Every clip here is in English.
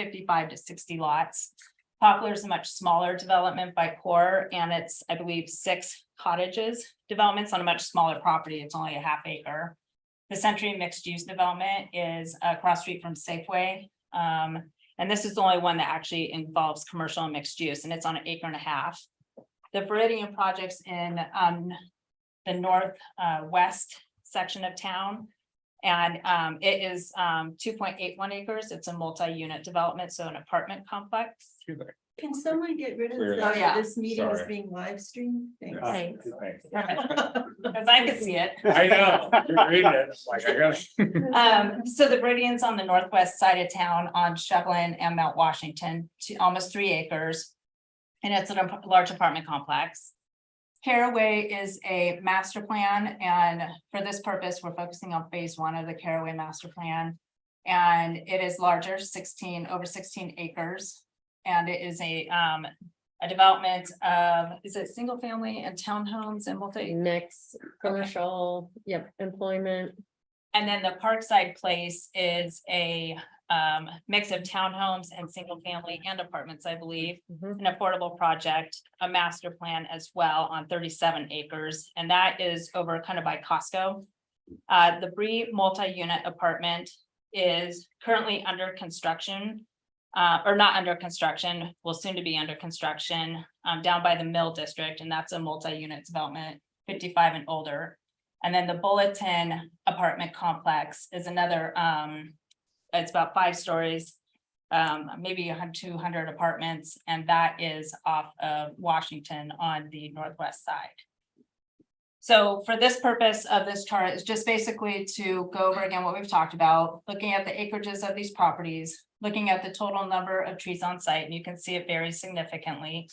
55 to 60 lots. Poplar is a much smaller development by core, and it's, I believe, 6 cottages developments on a much smaller property. It's only a half acre. The Century mixed use development is across the street from Safeway. And this is the only one that actually involves commercial and mixed use, and it's on 1.5 acres. The Viridian projects in the northwest section of town. And it is 2.81 acres. It's a multi-unit development, so an apartment complex. Can someone get rid of Clear that? that. Yeah. This meeting is Sorry. being live streamed. Thanks. Thanks. Thanks. Because I could see it. I know, you're reading it, it's like, I got. So the Viridian's on the northwest side of town on Shovelin and Mount Washington, to almost 3 acres. And it's a large apartment complex. Caraway is a master plan, and for this purpose, we're focusing on phase 1 of the Caraway master plan. And it is larger, over 16 acres. And it is a development of, is it single family and townhomes and multi? Mix, commercial, yep, employment. And then the Parkside Place is a mix of townhomes and single family and apartments, I believe. Mhm. An affordable project, a master plan as well on 37 acres, and that is over kind of by Costco. The Bree multi-unit apartment is currently under construction, or not under construction, will soon to be under construction, down by the Mill District, and that's a multi-unit development, 55 and older. And then the Bulletin apartment complex is another, it's about 5 stories, maybe 200 apartments, and that is off of Washington on the northwest side. So for this purpose of this chart is just basically to go over again what we've talked about, looking at the acreages of these properties, looking at the total number of trees on site, and you can see it varies significantly.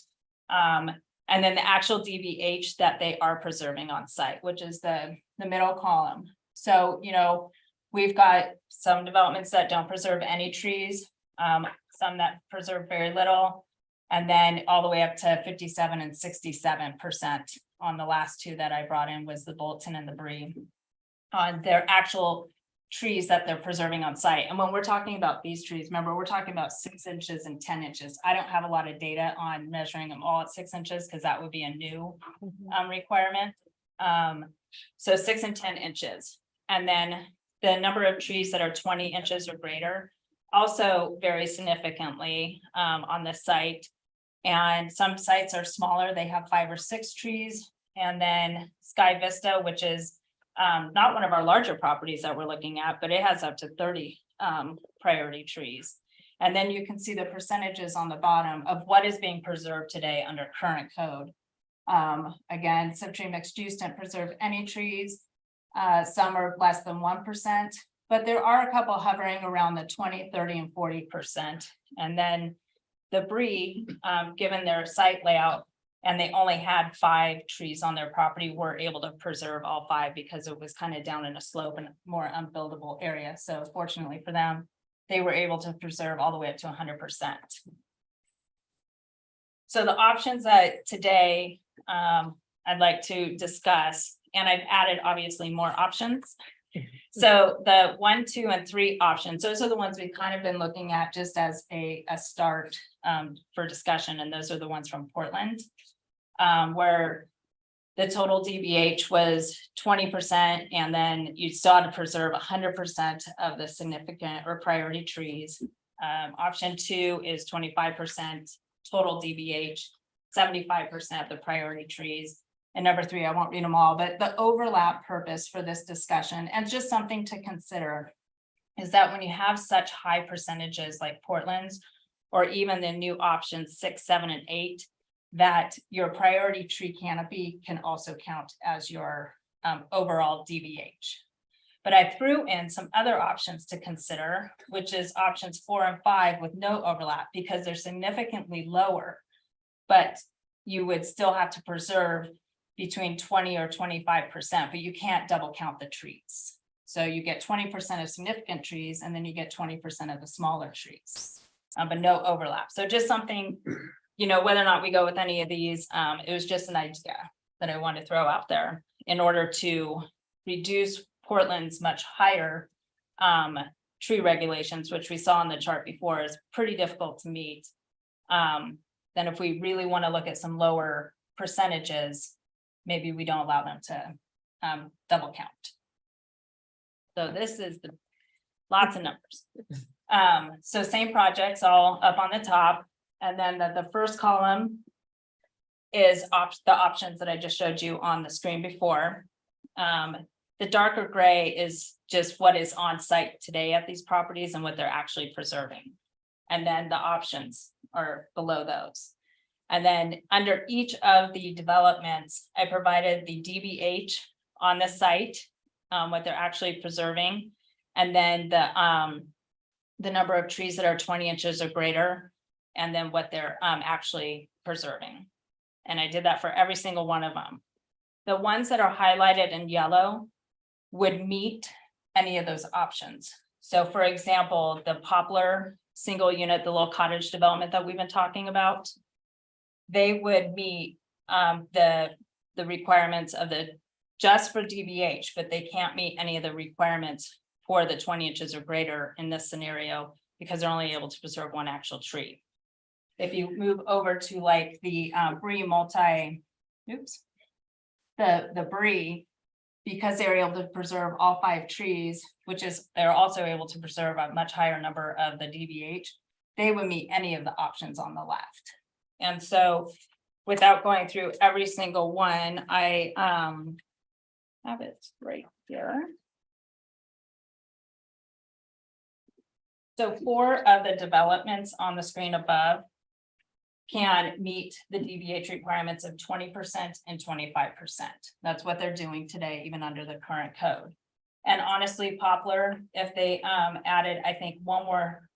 And then the actual DBH that they are preserving on site, which is the middle column. So, you know, we've got some developments that don't preserve any trees, some that preserve very little, and then all the way up to 57 and 67% on the last 2 that I brought in was the Bulletin and the Bree on their actual trees that they're preserving on site. And when we're talking about these trees, remember, we're talking about 6 inches and 10 inches. I don't have a lot of data on measuring them all at 6 inches because that would be a new requirement. So 6 and 10 inches. And then the number of trees that are 20 inches or greater also vary significantly on this site. And some sites are smaller, they have 5 or 6 trees. And then Sky Vista, which is not one of our larger properties that we're looking at, but it has up to 30 priority trees. And then you can see the percentages on the bottom of what is being preserved today under current code. Again, Century mixed use didn't preserve any trees. Some are less than 1%, but there are a couple hovering around the 20, 30, and 40%. And then the Bree, given their site layout, and they only had 5 trees on their property, were able to preserve all 5 because it was kind of down in a slope and more unbuildable area. So fortunately for them, they were able to preserve all the way up to 100%. So the options that today I'd like to discuss, and I've added obviously more options. So the 1, 2, and 3 options, those are the ones we've kind of been looking at just as a start for discussion. And those are the ones from Portland, where the total DBH was 20, and then you still had to preserve 100% of the significant or priority trees. Option 2 is 25% total DBH, 75% of the priority trees. And number 3, I won't read them all, but the overlap purpose for this discussion, and just something to consider, is that when you have such high percentages like Portland's, or even the new options 6, 7, and 8, that your priority tree canopy can also count as your overall DBH. But I threw in some other options to consider, which is options 4 and 5 with no overlap, because they're significantly lower, but you would still have to preserve between 20 or 25%, but you can't double count the trees. So you get 20% of significant trees, and then you get 20% of the smaller trees, but no overlap. So just something, you know, whether or not we go with any of these, it was just an idea that I wanted to throw out there in order to reduce Portland's much higher tree regulations, which we saw on the chart before, is pretty difficult to meet. Then if we really want to look at some lower percentages, maybe we don't allow them to double count. So this is the lots of numbers. So same projects all up on the top, and then the first column is the options that I just showed you on the screen before. The darker gray is just what is on site today at these properties and what they're actually preserving. And then the options are below those. And then under each of the developments, I provided the DBH on the site, what they're actually preserving. And then the number of trees that are 20 inches or greater, and then what they're actually preserving. And I did that for every single one of them. The ones that are highlighted in yellow would meet any of those options. So for example, the poplar single unit, the little cottage development that we've been talking about, they would meet the requirements of just for DBH, but they can't meet any of the requirements for the 20 inches or greater in this scenario, because they're only able to preserve one actual tree. If you move over to like the Brie the Brie, because they're able to preserve all 5 trees, which is, they're also able to preserve a much higher number of the DBH, they would meet any of the options on the left. And so without going through every single one, I have it right here. So 4 of the developments on the screen above can meet the DBH requirements of 20% and 25%. That's what they're doing today, even under the current code. And honestly, poplar, if they added, I think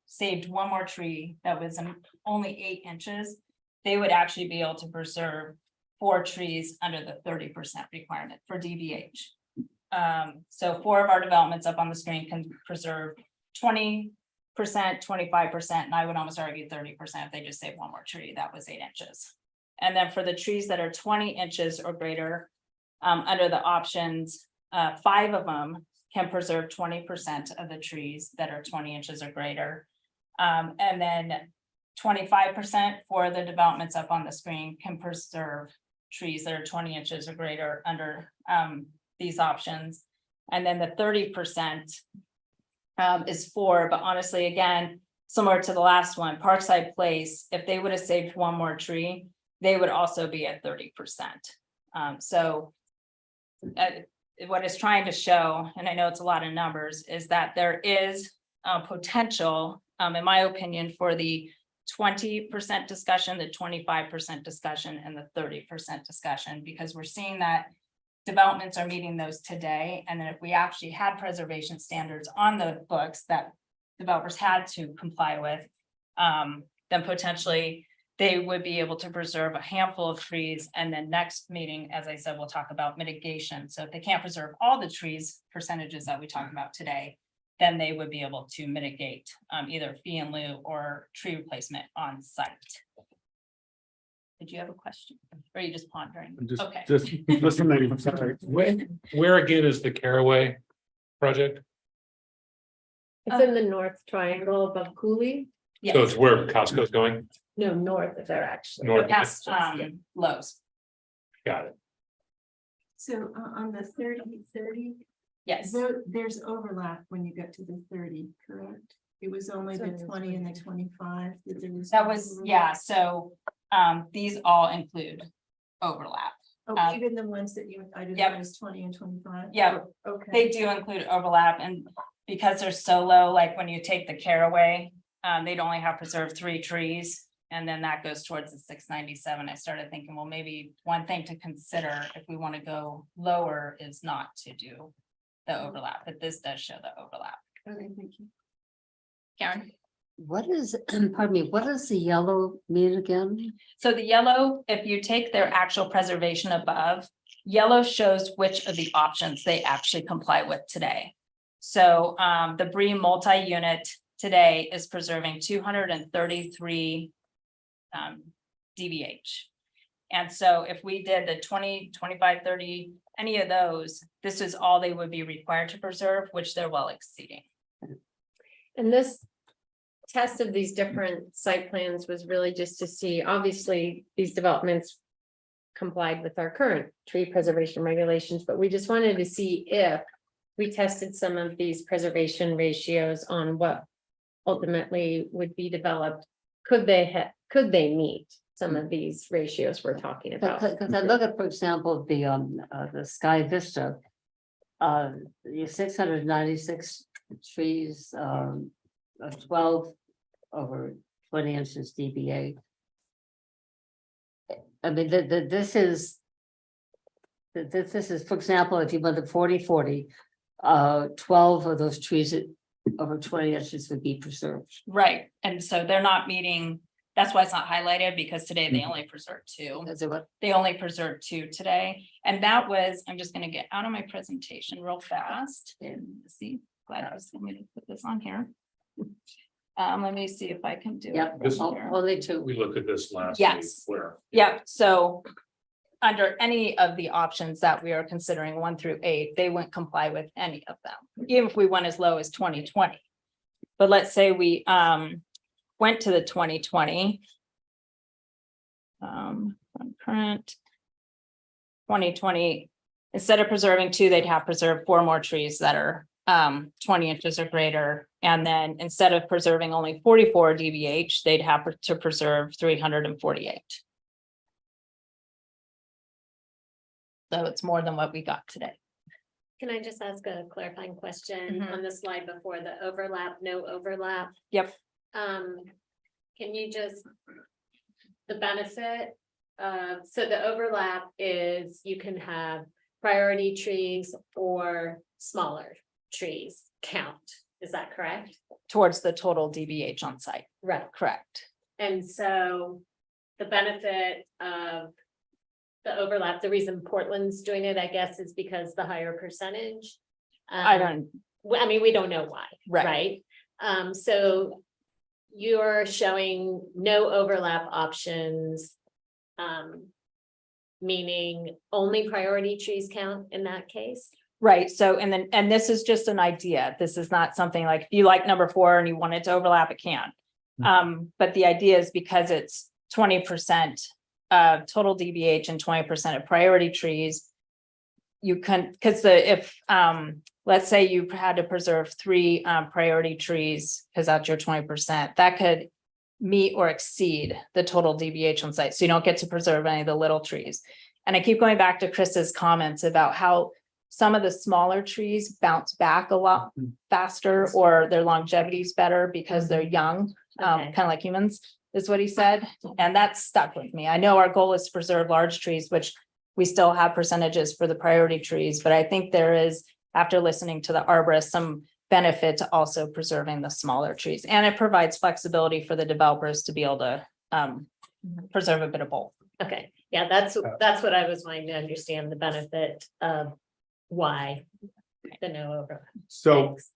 saved one more tree that was only 8 inches, they would actually be able to preserve 4 trees under the 30% requirement for DBH. So 4 of our developments up on the screen can preserve 20%, 25%, and I would almost argue 30% if they just save one more tree that was 8 inches. And then for the trees that are 20 inches or greater, under the options, 5 of them can preserve 20% of the trees that are 20 inches or greater. And then 25% for the developments up on the screen can preserve trees that are 20 inches or greater under these options. And then the 30% is 4, but honestly, again, similar to the last one, Parkside Place, if they would have saved one more tree, they would also be at 30%. What it's trying to show, and I know it's a lot of numbers, is that there is potential, in my opinion, for the 20% discussion, the 25% discussion, and the 30% discussion, because we're seeing that developments are meeting those today. And then if we actually had preservation standards on the books that developers had to comply with, then potentially they would be able to preserve a handful of trees. And then next meeting, as I said, we'll talk about mitigation. So if they can't preserve all the trees percentages that we talked about today, then they would be able to mitigate either fee in lieu or tree replacement on site. Did you have a question? Or are you just pondering? Okay. Just listening, sorry. Where again is the Caraway project? It's in the north triangle above Cooley. Yes. So it's where Costco's going? No, north of there actually. North. Past Lowe's. Got it. So on the 30, Yes. there's overlap when you get to the 30, correct? It was only the 20 and the 25 that there was. That was, yeah, so these all include overlap. Oh, even the ones that you Yep. identified as 20 and 25? Yeah, Okay. they do include overlap, and because they're so low, like when you take the Caraway, they'd only have preserved 3 trees. And then that goes towards the 697. I started thinking, well, maybe one thing to consider if we want to go lower is not to do the overlap, but this does show the overlap. Okay, thank you. Karen? What is, pardon me, what does the yellow mean again? So the yellow, if you take their actual preservation above, yellow shows which of the options they actually comply with today. So the Brie multi-unit today is preserving 233 DBH. And so if we did the 20, 25, 30, any of those, this is all they would be required to preserve, which they're well exceeding. And this test of these different site plans was really just to see, obviously, these developments complied with our current tree preservation regulations, but we just wanted to see if we tested some of these preservation ratios on what ultimately would be developed. Could they meet some of these ratios we're talking about? Because I look at, for example, the Sky Vista. Your 696 trees, 12 over 20 inches DBA. I mean, this is, for example, if you went to 40-40, 12 of those trees over 20 inches would be preserved. Right, and so they're not meeting, that's why it's not highlighted, because today they only preserved 2. Is it what? They only preserved 2 today, and that was, I'm just gonna get out of my presentation real fast and see, glad I was going to put this on here. Let me see if I can do it. Yep, This- only 2. We looked at this last week. Yes. Where, Yep, so under any of the options that we are considering 1 through 8, they wouldn't comply with any of them, even if we went as low as 2020. But let's say we went to the 2020. From current 2020, instead of preserving 2, they'd have preserved 4 more trees that are 20 inches or greater. And then instead of preserving only 44 DBH, they'd have to preserve 348. So it's more than what we got today. Can I just ask a clarifying question Mhm. on the slide before the overlap, no overlap? Yep. Can you just, the benefit, so the overlap is you can have priority trees or smaller trees count, is that correct? Towards the total DBH on site, Right. correct? And so the benefit of the overlap, the reason Portland's doing it, I guess, is because the higher percentage. I don't, I mean, we don't know why, right, right? So you're showing no overlap options. Meaning only priority trees count in that case? right, so, and this is just an idea, this is not something like, if you like number 4 and you want it to overlap, it can. But the idea is because it's 20% of total DBH and 20% of priority trees. You can, because if let's say you had to preserve 3 priority trees, because that's your 20%, that could meet or exceed the total DBH on site. So you don't get to preserve any of the little trees. And I keep going back to Chris's comments about how some of the smaller trees bounce back a lot faster, or their longevity is better because they're young, Okay. kind of like humans, is what he said. And that stuck with me. I know our goal is to preserve large trees, which we still have percentages for the priority trees, but I think there is, after listening to the arborist, some benefit to also preserving the smaller trees. And it provides flexibility for the developers to be able to preserve a bit of both. Okay, yeah, that's what I was wanting to understand, the benefit of why the no overlap. So Thanks.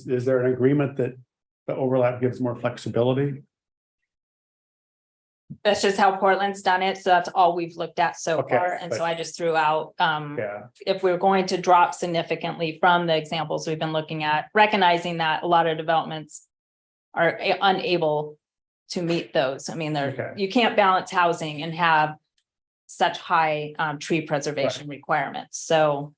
is there an agreement that the overlap gives more flexibility? That's just how Portland's done it. So that's all we've looked at so Okay, far. And so but- I just threw out, Yeah, if we're going to drop significantly from the examples we've been looking at, recognizing that a lot of developments are unable to meet those. I mean, Okay. you can't balance housing and have such high tree preservation requirements. So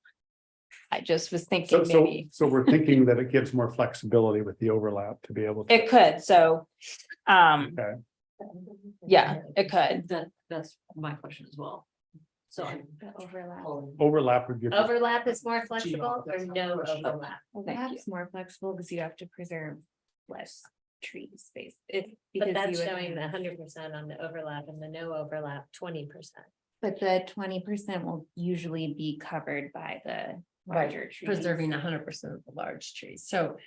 I just was thinking maybe so we're thinking that it gives more flexibility with the overlap to be able to. it could. So, Okay. yeah, it could. That's my question as well. So The overlap. Overlap would give. Overlap is more flexible or no overlap? Thank you. Perhaps more flexible because you have to preserve less tree space. But Because that's you would showing the have- 100% on the overlap and the no overlap 20%. But the 20% will usually be covered by the larger trees. preserving 100% of the large trees. So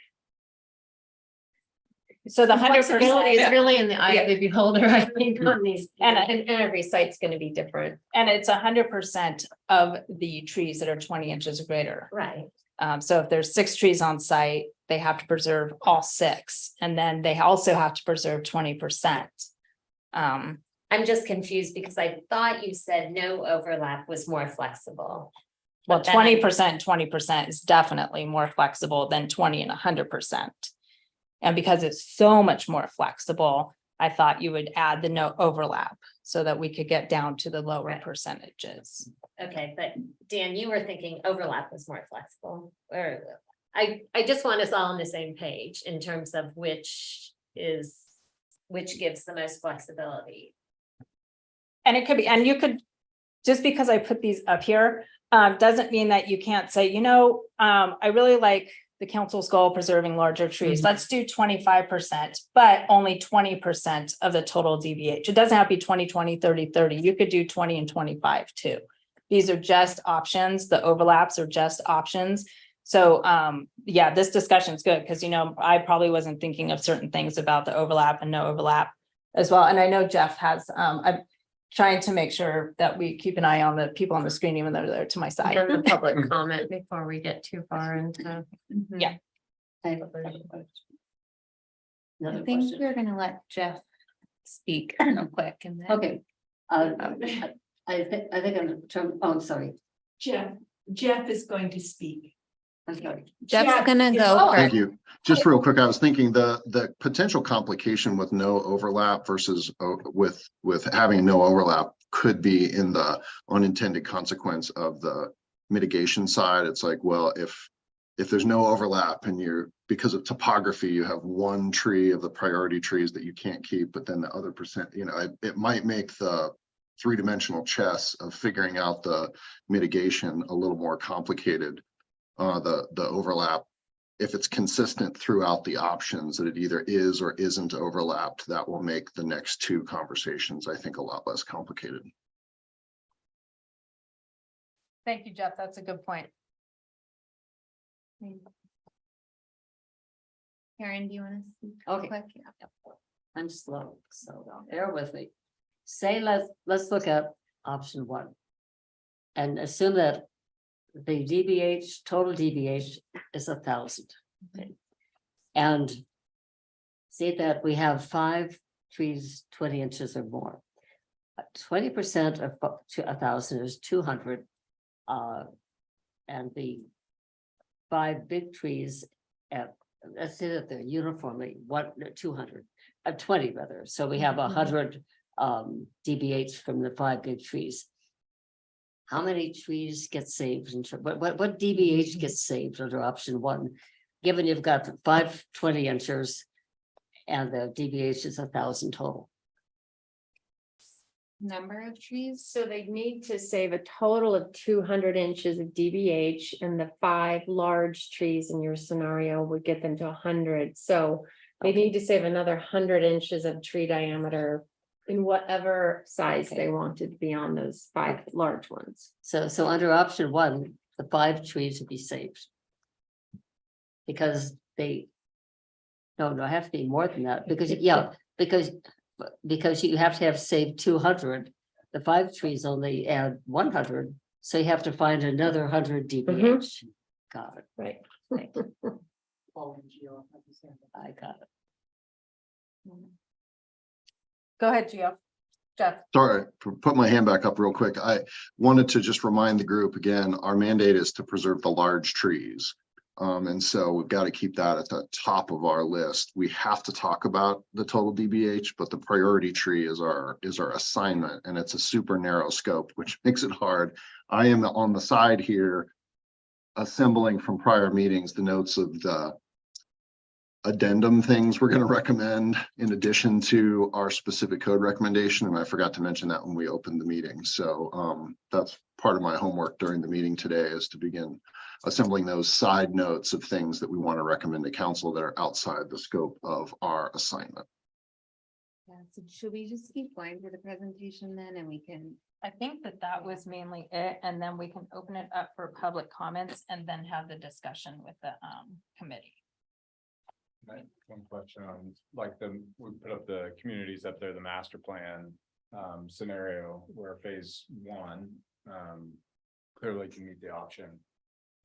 So the 100%. flexibility is really in the eye of the beholder, I think, on these. And Every site's gonna be different. And it's 100% of the trees that are 20 inches or greater. Right. So if there's 6 trees on site, they have to preserve all 6, and then they also have to preserve 20%. I'm just confused because I thought you said no overlap was more flexible. Well, But then I- 20% is definitely more flexible than 20 and 100%. And because it's so much more flexible, I thought you would add the no overlap so that we could get down to the lower Right. percentages. Okay, but Dan, you were thinking overlap was more flexible, or I just want us all on the same page in terms of which gives the most flexibility. And it could be, and you could, just because I put these up here, doesn't mean that you can't say, I really like the council's goal preserving larger trees. Let's do 25%, but only 20% of the total DBH. It doesn't have to be 20, 20, 30, 30. You could do 20 and 25 too. These are just options. The overlaps are just options. So, yeah, this discussion is good because, I probably wasn't thinking of certain things about the overlap and no overlap as well. And I know Jeff has, I'm trying to make sure that we keep an eye on the people on the screen, even though they're to my side. And the public comment before we get too far into. Yeah. I have a question. I Another think question. we're gonna let Jeff speak real quick and then. Okay. I think I'm sorry. Jeff is going to speak. I'm sorry. Jeff's Jeff gonna is- go Oh, Thank first. you. Just real quick, I was thinking the potential complication with no overlap versus with having no overlap could be in the unintended consequence of the mitigation side. It's like, well, if there's no overlap and because of topography, you have one tree of the priority trees that you can't keep, but then the other percent, it might make the three-dimensional chess of figuring out the mitigation a little more complicated. The overlap, if it's consistent throughout the options that it either is or isn't overlapped, that will make the next two conversations, I think, a lot less complicated. Thank you, Jeff. That's a good point. Karen, do you wanna speak? Okay. quick? I'm slow, so bear with me. Say, let's look at option one. And assume that the DBH, total DBH is 1,000. Okay. And say that we have 5 trees 20 inches or more. 20% of 1,000 is 200. And the 5 big trees at, let's say that they're uniformly 200, 20 rather. So we have 100 DBH from the 5 big trees. How many trees get saved? What DBH gets saved under option one? Given you've got 5 20 inchers and the DBH is 1,000 total. Number of trees? So they need to save a total of 200 inches of DBH, and the 5 large trees in your scenario would get them to 100. So they need to save another 100 inches of tree diameter in whatever size they wanted beyond those 5 large ones. So under option one, the 5 trees would be saved. Because no, I have to be more than that, because, yeah, because you have to have saved 200. The 5 trees only add 100, so you have to find another 100 DBH. Got it. Right. I got it. Go ahead, Gio. Jeff. Sorry, put my hand back up real quick. I wanted to just remind the group again, our mandate is to preserve the large trees. And so we've got to keep that at the top of our list. We have to talk about the total DBH, but the priority tree is our assignment, and it's a super narrow scope, which makes it hard. I am on the side here assembling from prior meetings the notes of the addendum things we're going to recommend in addition to our specific code recommendation. And I forgot to mention that when we opened the meeting. So that's part of my homework during the meeting today, is to begin assembling those side notes of things that we want to recommend to council that are outside the scope of our assignment. Yeah, so should we just keep going through the presentation then and we can? I think that was mainly it, and then we can open it up for public comments and then have the discussion with the committee. One question on we put up the communities up there, the master plan scenario where phase one clearly can meet the option.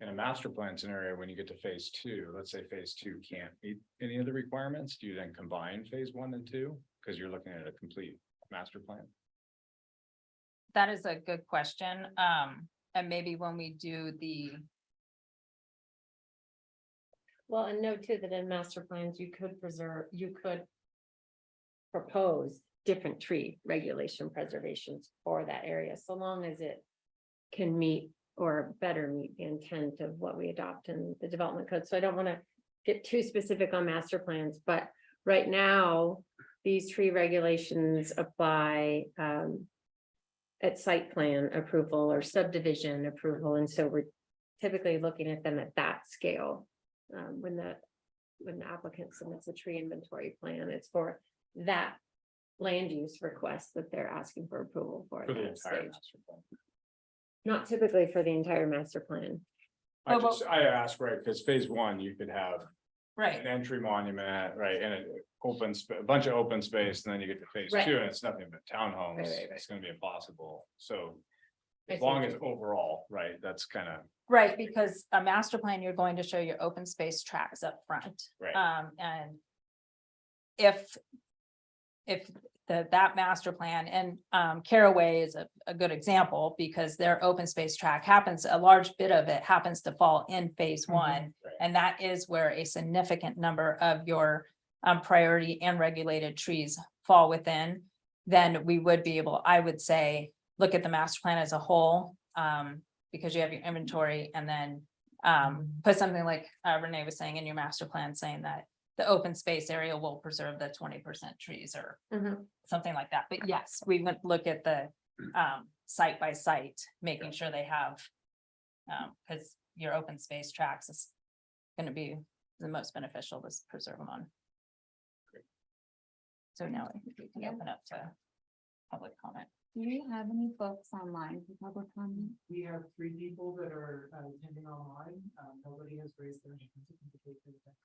In a master plan scenario, when you get to phase two, let's say phase two can't meet any of the requirements, do you then combine phase 1 and 2? Because you're looking at a complete master plan. That is a good question. And maybe when we do the, Well, and note too that in master plans, you could propose different tree regulation preservations for that area, so long as it can meet or better meet the intent of what we adopt in the development code. So I don't want to get too specific on master plans, but right now, these tree regulations apply at site plan approval or subdivision approval, and so we're typically looking at them at that scale. When the applicant submits a tree inventory plan, it's for that land use request that they're asking for approval for. For at the that entire stage. master plan. Not typically for the entire master plan. I asked, right, because phase one, you could have an right, entry monument, right, and a bunch of open space, and then you get to phase Right. two, and it's nothing but townhomes, Right. it's gonna be impossible, so. I As see long what as you mean. overall, right, that's kind of, right, because a master plan, you're going to show your open space tracks up front. right, And if that master plan and Caraway is a good example because their open space track happens, a large bit of it happens to fall in phase one. right. And that is where a significant number of your priority and regulated trees fall within. Then we would be able, I would say, look at the master plan as a whole, because you have your inventory and then put something like Renee was saying in your master plan, saying that the open space area will preserve the 20% trees or something like that. But yes, we would look at the site by site, making sure they have, because your open space tracks is going to be the most beneficial to preserve them on. So now I think we can open up to public comment. Do you have any folks online for public comment? We have 3 people that are attending online. Nobody has raised their hand to indicate their intent.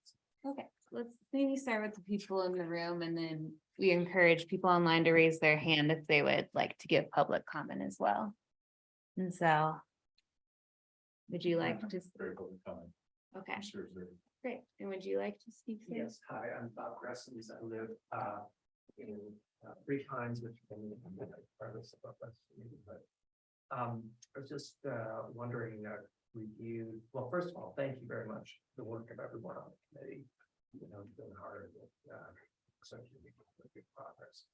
Okay, let's maybe start with the people in the room and then we encourage people online to raise their hand if they would like to give public comment as well. And so. Would you like to? Very cool comment. Okay, I'm sure there- great. And would you like to speak? Sam? Yes, hi, I'm Bob Gressens. I live in 3 Pines, which is farthest above us. But I was just wondering, review, well, first of all, thank you very much for the work of everyone on the committee. You know, it's been hard, but essentially making good progress.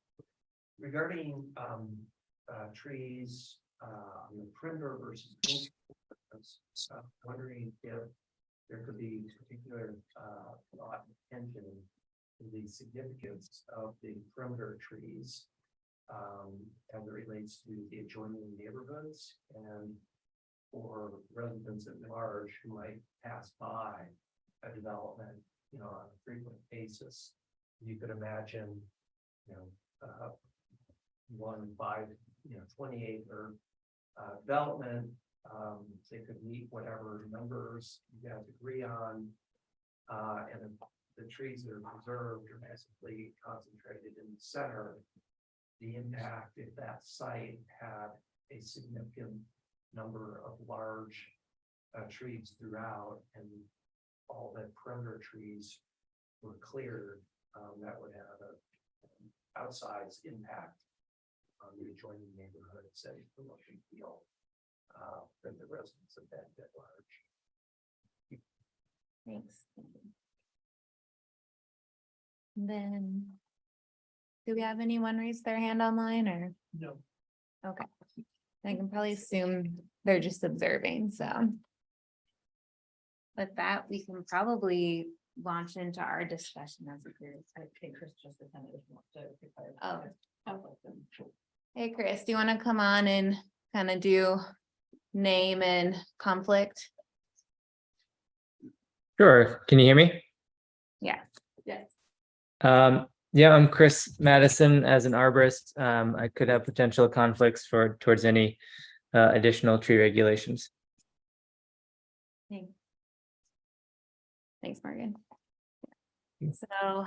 Regarding trees on the perimeter versus wondering if there could be particular thought and attention to the significance of the perimeter trees as it relates to the adjoining neighborhoods and for residents at large who might pass by a development, you know, on a frequent basis. You could imagine, you know, 20-acre development. They could meet whatever numbers you guys agree on. And the trees that are preserved are basically concentrated in the center. The impact if that site had a significant number of large trees throughout and all the perimeter trees were cleared, that would have an outsized impact on the adjoining neighborhoods and the look and feel for the residents of that at large. Thanks. Then. Do we have anyone raise their hand online or? No. Okay. I can probably assume they're just observing, so. With that, we can probably launch into our discussion as a group. Oh. Hey, Chris, do you want to come on and kind of do name and conflict? Sure. Can you hear me? Yeah. Yes. Yeah, I'm Chris Madison as an arborist. I could have potential conflicts towards any additional tree regulations. Thanks, Morgan. So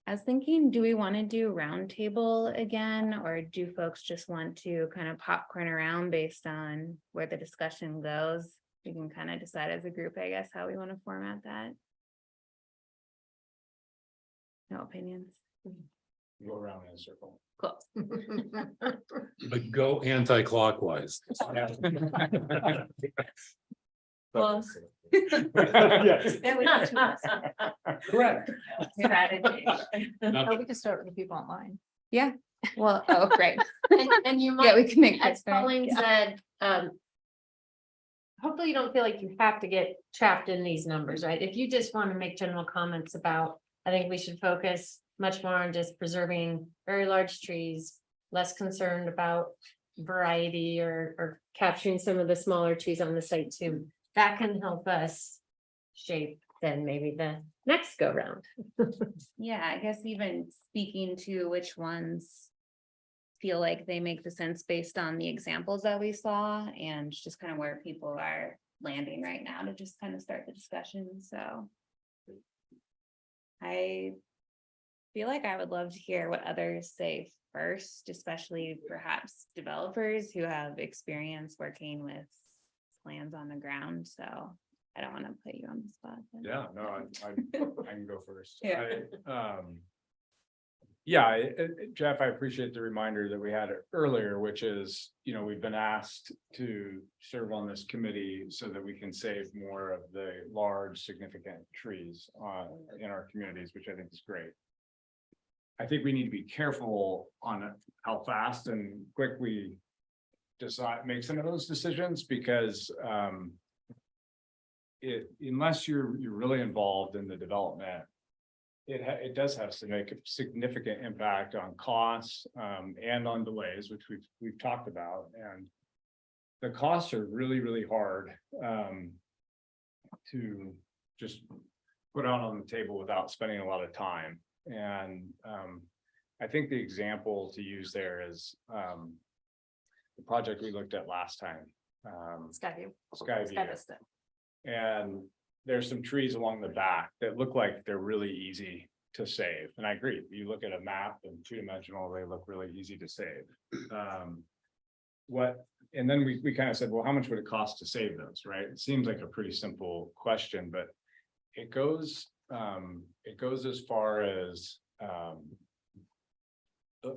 I was thinking, do we want to do roundtable again, or do folks just want to kind of popcorn around based on where the discussion goes? We can kind of decide as a group, I guess, how we want to format that. No opinions. Go around in a circle. Cool. But go anti-clockwise. Well, Yes. Correct. strategy. Not- We can start with the people online. Well, oh, great. And you Yeah, might, we can make. as this, right? Colleen Yeah. said, hopefully you don't feel like you have to get trapped in these numbers, right? If you just want to make general comments about, I think we should focus much more on just preserving very large trees, less concerned about variety or capturing some of the smaller trees on the site too. That can help us shape then maybe the next go round. Yeah, I guess even speaking to which ones feel like they make the sense based on the examples that we saw and just kind of where people are landing right now to just kind of start the discussion, so. I feel like I would love to hear what others say first, especially perhaps developers who have experience working with plans on the ground, so I don't want to put you on the spot. but- Yeah, no, I can go first. Yeah. Jeff, I appreciate the reminder that we had earlier, which is, we've been asked to serve on this committee so that we can save more of the large significant trees in our communities, which I think is great. I think we need to be careful on how fast and quick we make some of those decisions, because unless you're really involved in the development, it does have to make a significant impact on costs and on delays, which we've talked about, and the costs are really, really hard to just put out on the table without spending a lot of time. And I think the example to use there is the project we looked at last time. Skyview. Skyview. And there's some trees along the back that look like they're really easy to save. And I agree, you look at a map in two-dimensional, they look really easy to save. And then we kind of said, well, how much would it cost to save those, right? It seems like a pretty simple question, but it goes as far as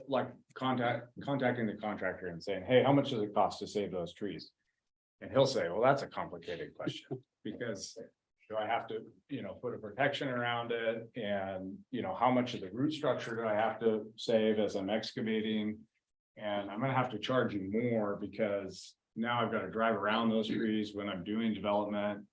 like contacting the contractor and saying, hey, how much does it cost to save those trees? And he'll say, well, that's a complicated question, because do I have to, put a protection around it? And, how much of the root structure do I have to save as I'm excavating? And I'm gonna have to charge you more because now I've got to drive around those trees when I'm doing development.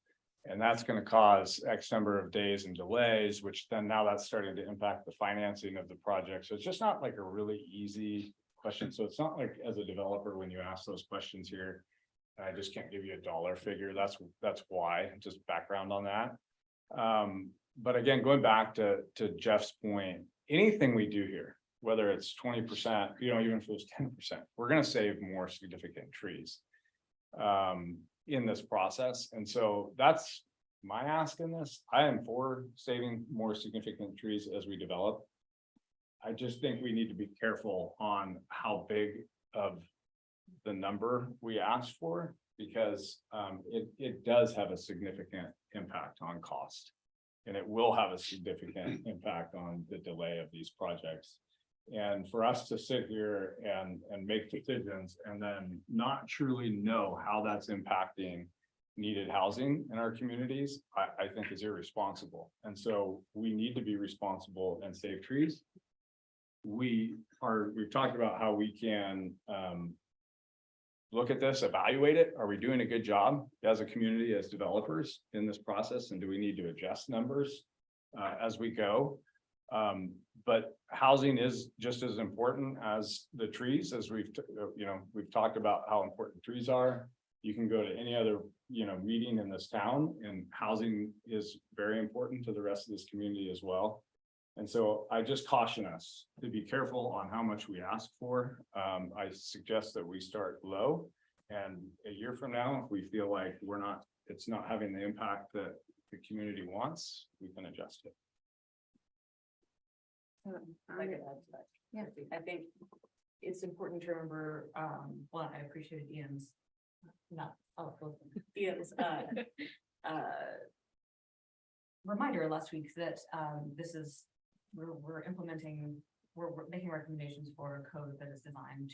And that's gonna cause X number of days and delays, which then now that's starting to impact the financing of the project. So it's just not like a really easy question. So it's not like, as a developer, when you ask those questions here, I just can't give you a dollar figure. That's why, just background on that. But again, going back to Jeff's point, anything we do here, whether it's 20%, even if it was 10%, we're gonna save more significant trees in this process. And so that's my ask in this. I am for saving more significant trees as we develop. I just think we need to be careful on how big of the number we asked for, because it does have a significant impact on cost. And it will have a significant impact on the delay of these projects. And for us to sit here and make decisions and then not truly know how that's impacting needed housing in our communities, I think is irresponsible. And so we need to be responsible and save trees. We've talked about how we can look at this, evaluate it. Are we doing a good job as a community, as developers in this process? And do we need to adjust numbers as we go? But housing is just as important as the trees, as we've talked about how important trees are. You can go to any other, meeting in this town, and housing is very important to the rest of this community as well. And so I just caution us to be careful on how much we ask for. I suggest that we start low, and a year from now, if we feel like it's not having the impact that the community wants, we can adjust it. Yeah, I think it's important to remember, well, I appreciated Ian's, Ian's, reminder last week that, we're implementing we're making recommendations for a code that is designed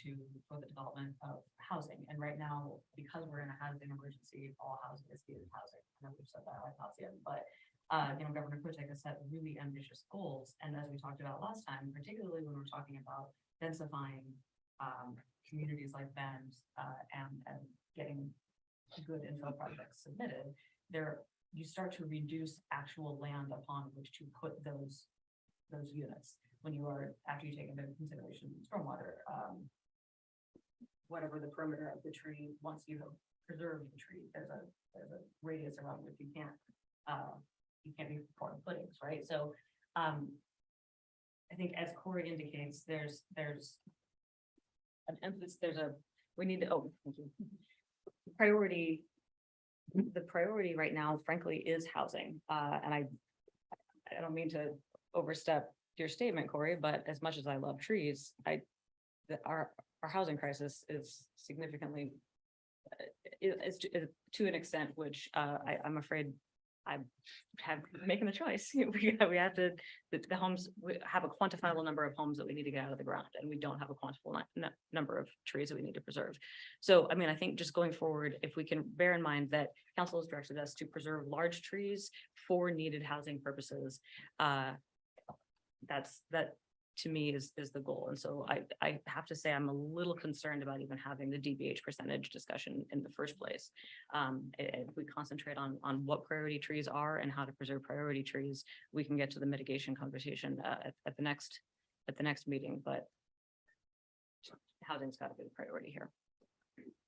for the development of housing. And right now, because we're in a housing emergency, all housing is gated housing. I know we've said that ad nauseam, but Governor Kuchek has set really ambitious goals. And as we talked about last time, particularly when we're talking about densifying communities like Bend and getting good info projects submitted, you start to reduce actual land upon which to put those units when you are, after you take into consideration stormwater, whatever the perimeter of the tree, once you have preserved the tree, there's a radius around which you can't be pouring footings, right? So I think as Corey indicates, there's an emphasis, we need to, thank you. The priority right now, frankly, is housing. And I don't mean to overstep your statement, Corey, but as much as I love trees, our housing crisis is significantly is to an extent which I'm afraid I'm making the choice. We have to, the homes, we have a quantifiable number of homes that we need to get out of the ground, and we don't have a quantifiable number of trees that we need to preserve. So, I mean, I think just going forward, if we can bear in mind that council has directed us to preserve large trees for needed housing purposes, that to me is the goal. And so I have to say, I'm a little concerned about even having the DBH percentage discussion in the first place. If we concentrate on what priority trees are and how to preserve priority trees, we can get to the mitigation conversation at the next meeting, but housing's got to be the priority here.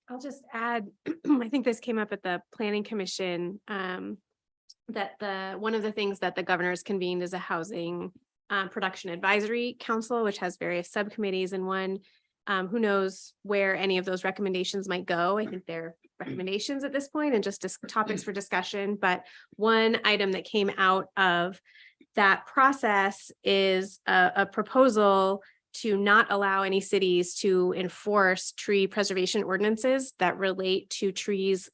I'll just add, I think this came up at the Planning Commission, that one of the things that the governor's convened is a housing production advisory council, which has various subcommittees, and one who knows where any of those recommendations might go. I think they're recommendations at this point and just topics for discussion. But one item that came out of that process is a proposal to not allow any cities to enforce tree preservation ordinances that relate to trees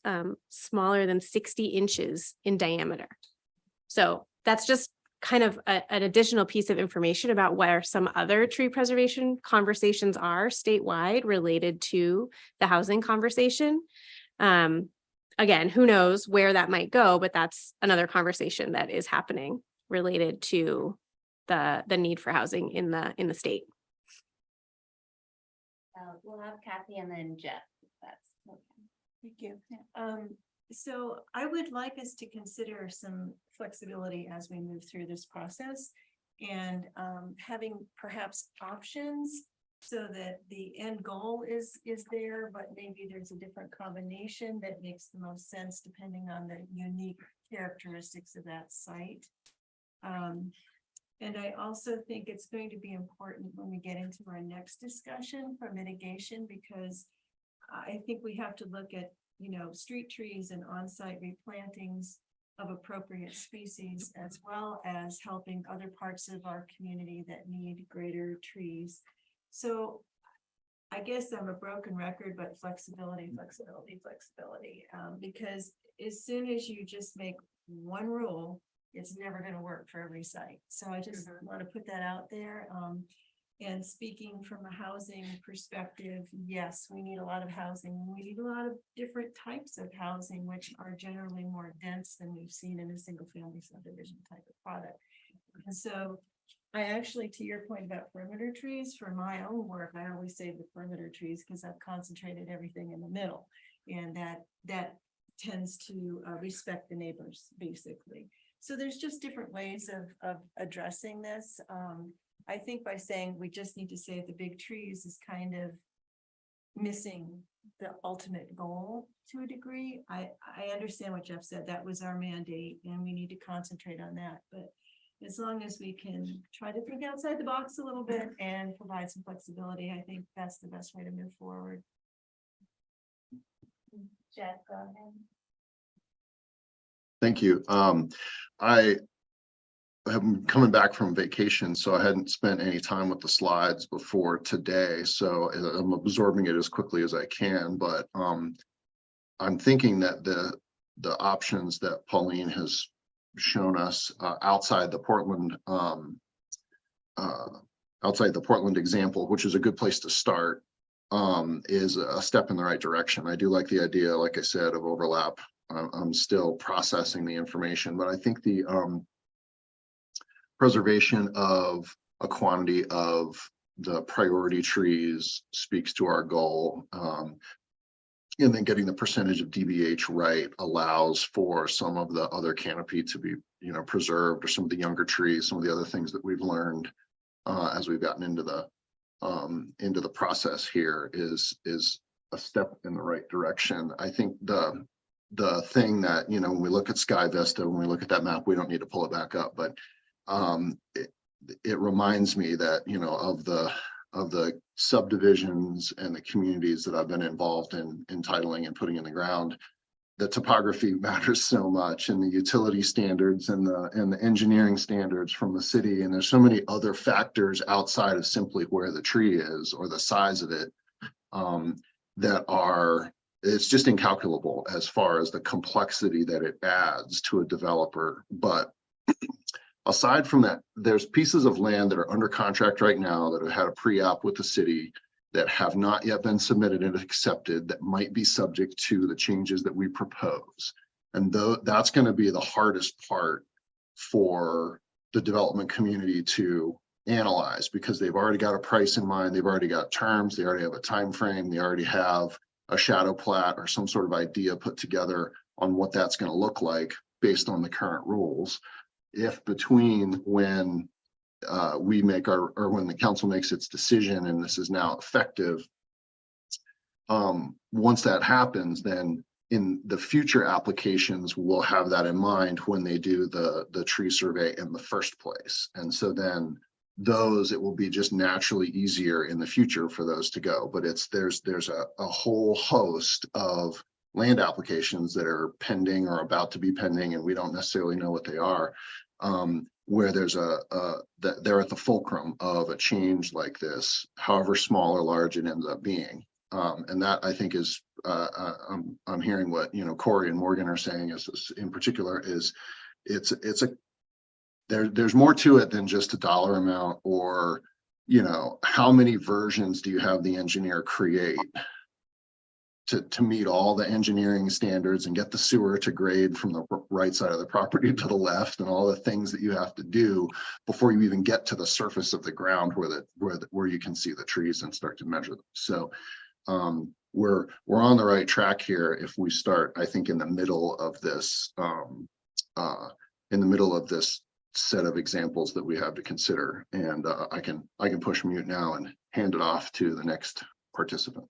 smaller than 60 inches in diameter. So that's just kind of an additional piece of information about where some other tree preservation conversations are statewide related to the housing conversation. Again, who knows where that might go, but that's another conversation that is happening related to the need for housing in the state. We'll have Kathy and then Jeff. That's okay. Thank you. So I would like us to consider some flexibility as we move through this process, and having perhaps options so that the end goal is there, but maybe there's a different combination that makes the most sense depending on the unique characteristics of that site. And I also think it's going to be important when we get into our next discussion for mitigation, because I think we have to look at, street trees and on-site replantings of appropriate species, as well as helping other parts of our community that need greater trees. So I guess I'm a broken record, but flexibility, because as soon as you just make one rule, it's never going to work for every site. So I just want to put that out there. And speaking from a housing perspective, yes, we need a lot of housing. We need a lot of different types of housing, which are generally more dense than we've seen in a single family subdivision type of product. And so I actually, to your point about perimeter trees, for my own work, I always save the perimeter trees because I've concentrated everything in the middle. And that tends to respect the neighbors, basically. So there's just different ways of addressing this. I think by saying we just need to save the big trees is kind of missing the ultimate goal to a degree. I understand what Jeff said. That was our mandate and we need to concentrate on that. But as long as we can try to think outside the box a little bit and provide some flexibility, I think that's the best way to move forward. Jeff, go ahead. Thank you. I am coming back from vacation, so I hadn't spent any time with the slides before today. So I'm absorbing it as quickly as I can, but I'm thinking that the options that Pauline has shown us outside the Portland outside the Portland example, which is a good place to start, is a step in the right direction. I do like the idea, like I said, of overlap. I'm still processing the information, but I think the preservation of a quantity of the priority trees speaks to our goal. And then getting the percentage of DBH right allows for some of the other canopy to be, preserved, or some of the younger trees, some of the other things that we've learned as we've gotten into the process here is a step in the right direction. I think the thing that, when we look at Sky Vista, when we look at that map, we don't need to pull it back up, but it reminds me that, of the subdivisions and the communities that I've been involved in titling and putting in the ground, the topography matters so much, and the utility standards and the engineering standards from the city. And there's so many other factors outside of simply where the tree is or the size of it it's just incalculable as far as the complexity that it adds to a developer. But aside from that, there's pieces of land that are under contract right now that have had a pre-app with the city that have not yet been submitted and accepted that might be subject to the changes that we propose. And that's going to be the hardest part for the development community to analyze, because they've already got a price in mind, they've already got terms, they already have a time frame, they already have a shadow plat or some sort of idea put together on what that's going to look like based on the current rules. If between when we make or when the council makes its decision and this is now effective, once that happens, then in the future applications, we'll have that in mind when they do the tree survey in the first place. And so then it will be just naturally easier in the future for those to go. But there's a whole host of land applications that are pending or about to be pending, and we don't necessarily know what they are, where there's they're at the fulcrum of a change like this, however small or large it ends up being. And that, I think, is I'm hearing what Corey and Morgan are saying is in particular is there's more to it than just a dollar amount, or how many versions do you have the engineer create to meet all the engineering standards and get the sewer to grade from the right side of the property to the left, and all the things that you have to do before you even get to the surface of the ground where you can see the trees and start to measure them. So we're on the right track here if we start, I think, in the middle of this set of examples that we have to consider. And I can push mute now and hand it off to the next participant.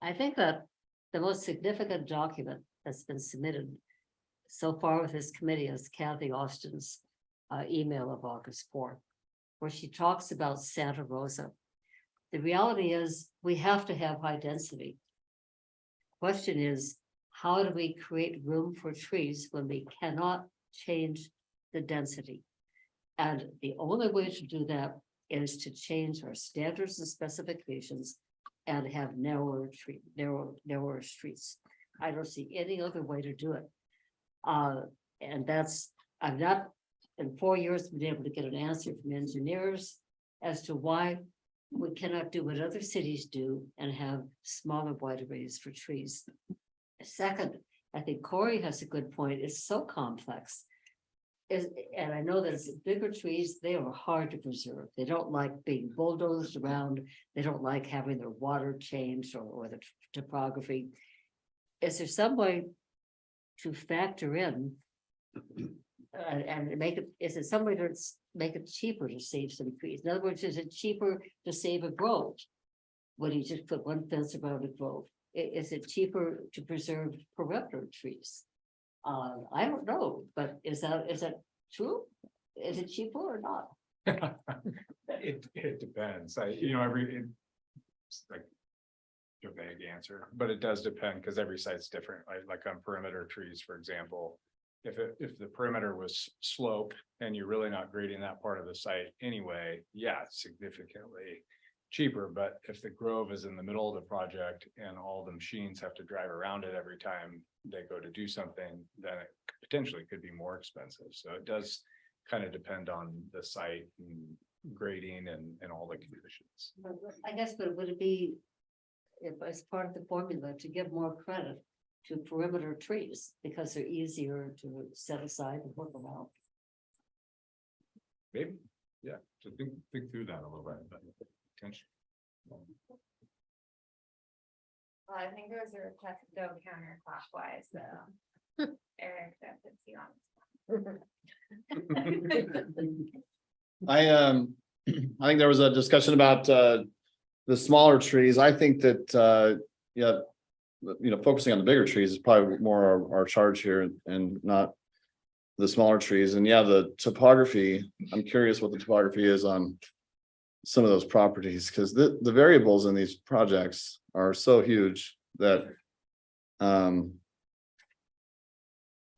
I think that the most significant document that's been submitted so far with this committee is Kathy Austin's email of August 4th, where she talks about Santa Rosa. The reality is we have to have high density. Question is, how do we create room for trees when we cannot change the density? And the only way to do that is to change our standards and specifications and have narrower streets. I don't see any other way to do it. And I've not in 4 years been able to get an answer from engineers as to why we cannot do what other cities do and have smaller wide arrays for trees. Second, I think Corey has a good point. It's so complex. And I know that it's bigger trees, they are hard to preserve. They don't like being bulldozed around. They don't like having their water changed or the topography. Is there some way to factor in and make it, is it some way to make it cheaper to save some trees? In other words, is it cheaper to save a grove when you just put one fence around a grove? Is it cheaper to preserve perimeter trees? I don't know, but is that true? Is it cheaper or not? It depends. It's like a vague answer, but it does depend because every site's different. Like on perimeter trees, for example, if the perimeter was sloped and you're really not grading that part of the site anyway, yeah, significantly cheaper, but if the grove is in the middle of the project and all the machines have to drive around it every time they go to do something, then it potentially could be more expensive. So it does kind of depend on the site and grading and all the conditions. I guess, but would it be, if as part of the formula, to give more credit to perimeter trees because they're easier to set aside and work around? Maybe, yeah, so think through that a little bit, but potentially. Well, I think it was a request to go counterclockwise, so. Eric, that puts you on. I think there was a discussion about the smaller trees. I think that yeah, focusing on the bigger trees is probably more our charge here and not the smaller trees. And yeah, the topography, I'm curious what the topography is on some of those properties, because the variables in these projects are so huge that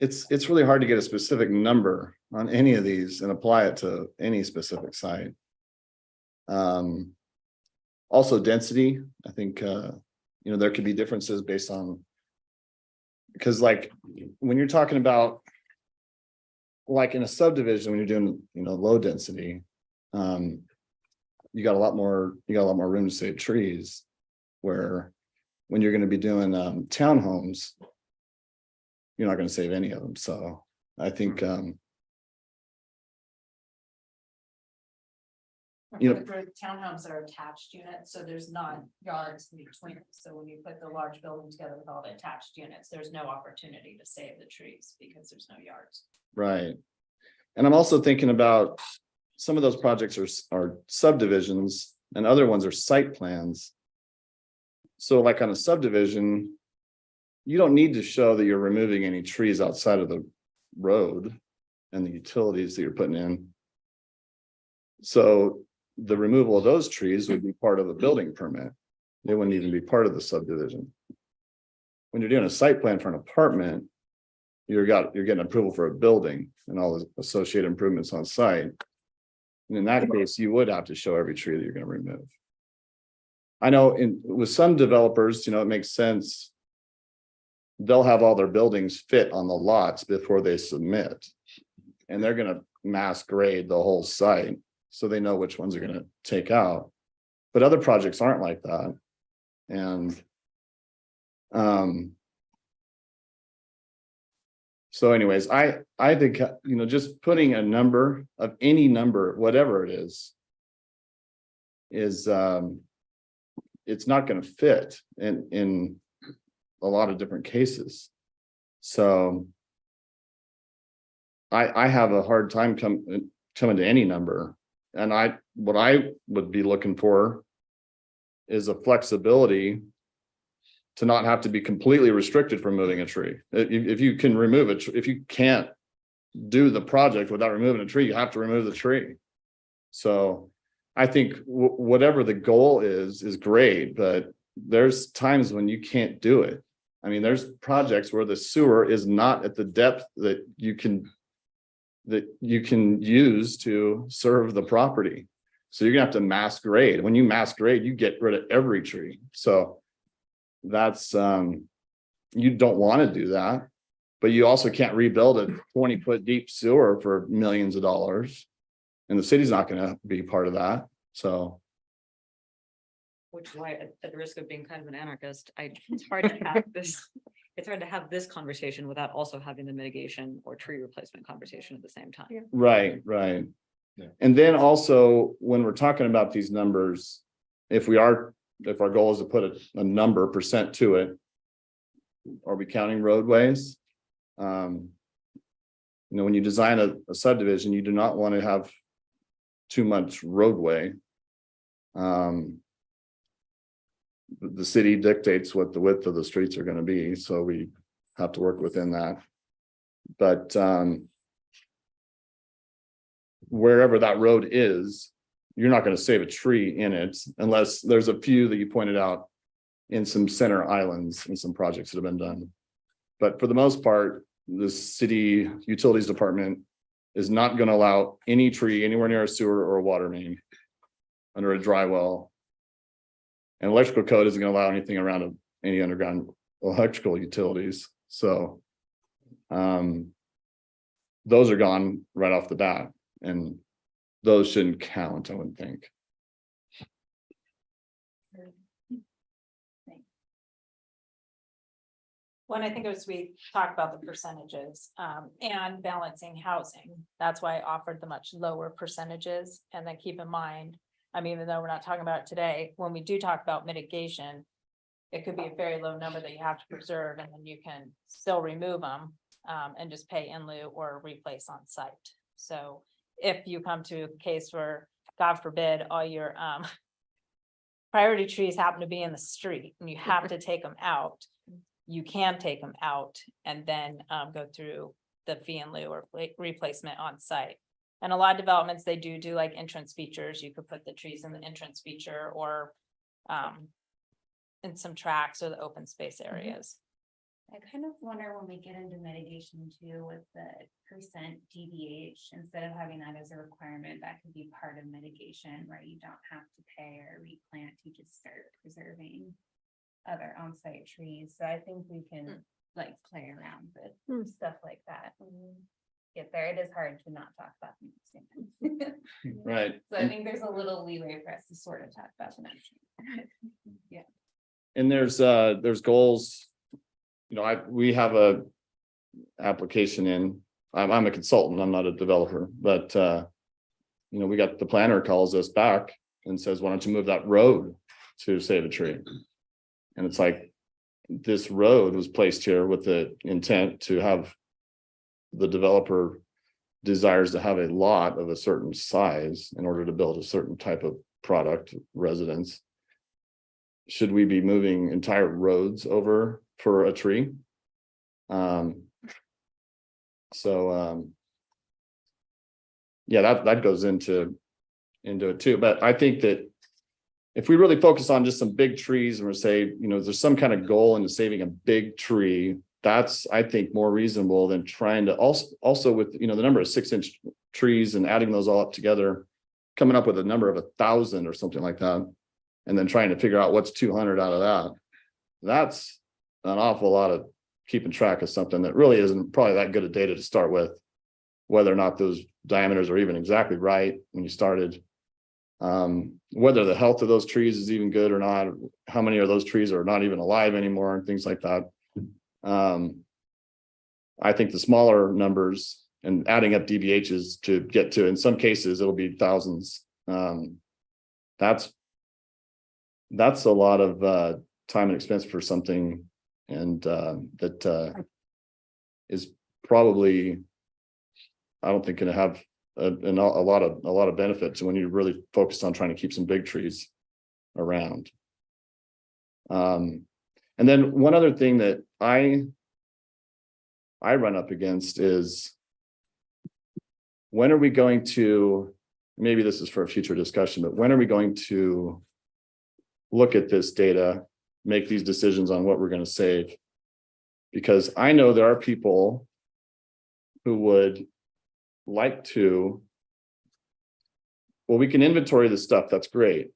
it's really hard to get a specific number on any of these and apply it to any specific site. Also density, I think, there could be differences based on, because like when you're talking about like in a subdivision, when you're doing, low density, you got a lot more room to save trees, where when you're going to be doing townhomes, you're not going to save any of them. So I think Townhomes are attached units, so there's not yards in between. So when you put the large building together with all the attached units, there's no opportunity to save the trees because there's no yards. right. And I'm also thinking about some of those projects are subdivisions and other ones are site plans. So like on a subdivision, you don't need to show that you're removing any trees outside of the road and the utilities that you're putting in. So the removal of those trees would be part of a building permit. They wouldn't even be part of the subdivision. When you're doing a site plan for an apartment, you're getting approval for a building and all the associated improvements on site. And in that case, you would have to show every tree that you're going to remove. I know with some developers, it makes sense. They'll have all their buildings fit on the lots before they submit. And they're going to mass grade the whole site, so they know which ones are going to take out. But other projects aren't like that. And so anyways, I think, just putting a number of any number, whatever it is it's not going to fit in a lot of different cases. So I have a hard time coming to any number. And what I would be looking for is a flexibility to not have to be completely restricted from moving a tree. If you can remove it, if you can't do the project without removing a tree, you have to remove the tree. So I think whatever the goal is great, but there's times when you can't do it. I mean, there's projects where the sewer is not at the depth that you can use to serve the property. So you're gonna have to mass grade. When you mass grade, you get rid of every tree. So that's you don't want to do that, but you also can't rebuild a 20-foot deep sewer for millions of dollars, and the city's not going to be part of that. So Which is why, at the risk of being kind of an anarchist, it's hard to have this. It's hard to have this conversation without also having the mitigation or tree replacement conversation at the same time. right. Yeah. And then also when we're talking about these numbers, if our goal is to put a number percent to it, are we counting roadways? When you design a subdivision, you do not want to have too much roadway. The city dictates what the width of the streets are going to be, so we have to work within that. But wherever that road is, you're not going to save a tree in it unless there's a few that you pointed out in some center islands and some projects that have been done. But for the most part, the city utilities department is not going to allow any tree anywhere near a sewer or a water main under a dry well And electrical code isn't gonna allow anything around any underground electrical utilities, so. Those are gone right off the bat, and those shouldn't count, I wouldn't think. When I think it was, we talked about the percentages, and balancing housing. That's why I offered the much lower percentages. And then keep in mind, I mean, even though we're not talking about it today, when we do talk about mitigation, it could be a very low number that you have to preserve, and then you can still remove them, and just pay in lieu or replace on site. So if you come to a case where, God forbid, all your, priority trees happen to be in the street and you have to take them out, you can take them out and then go through the fee in lieu or replacement on site. And a lot of developments, they do like entrance features. You could put the trees in the entrance feature or in some tracks or the open space areas. I kind of wonder when we get into mitigation too, with the percent DBH, instead of having that as a requirement, that could be part of mitigation where you don't have to pay or replant, you just start preserving other on-site trees. So I think we can like play around with stuff like that. When we get there, it is hard to not talk about them at the same time. Right. So I think there's a little leeway for us to sort of talk about them. Yeah. And there's goals. You know, we have a application in, I'm a consultant, I'm not a developer, but you know, we got the planner calls us back and says, why don't you move that road to save a tree? And it's like, this road was placed here with the intent to have the developer desires to have a lot of a certain size in order to build a certain type of product residence. Should we be moving entire roads over for a tree? Yeah, that goes into it too. But I think that if we really focus on just some big trees and we say, you know, there's some kind of goal into saving a big tree, that's, I think, more reasonable than trying to also with, you know, the number of 6-inch trees and adding those all up together, coming up with a number of 1,000 or something like that, and then trying to figure out what's 200 out of that. That's an awful lot of keeping track of something that really isn't probably that good of data to start with, whether or not those diameters are even exactly right when you started, whether the health of those trees is even good or not, how many of those trees are not even alive anymore and things like that. I think the smaller numbers and adding up DBHs to get to, in some cases, it'll be thousands. That's a lot of time and expense for something, and that is probably, I don't think, going to have a lot of benefits when you're really focused on trying to keep some big trees around. And then one other thing that I run up against is, when are we going to, maybe this is for a future discussion, but when are we going to look at this data, make these decisions on what we're going to save? Because I know there are people who would like to, well, we can inventory this stuff, that's great.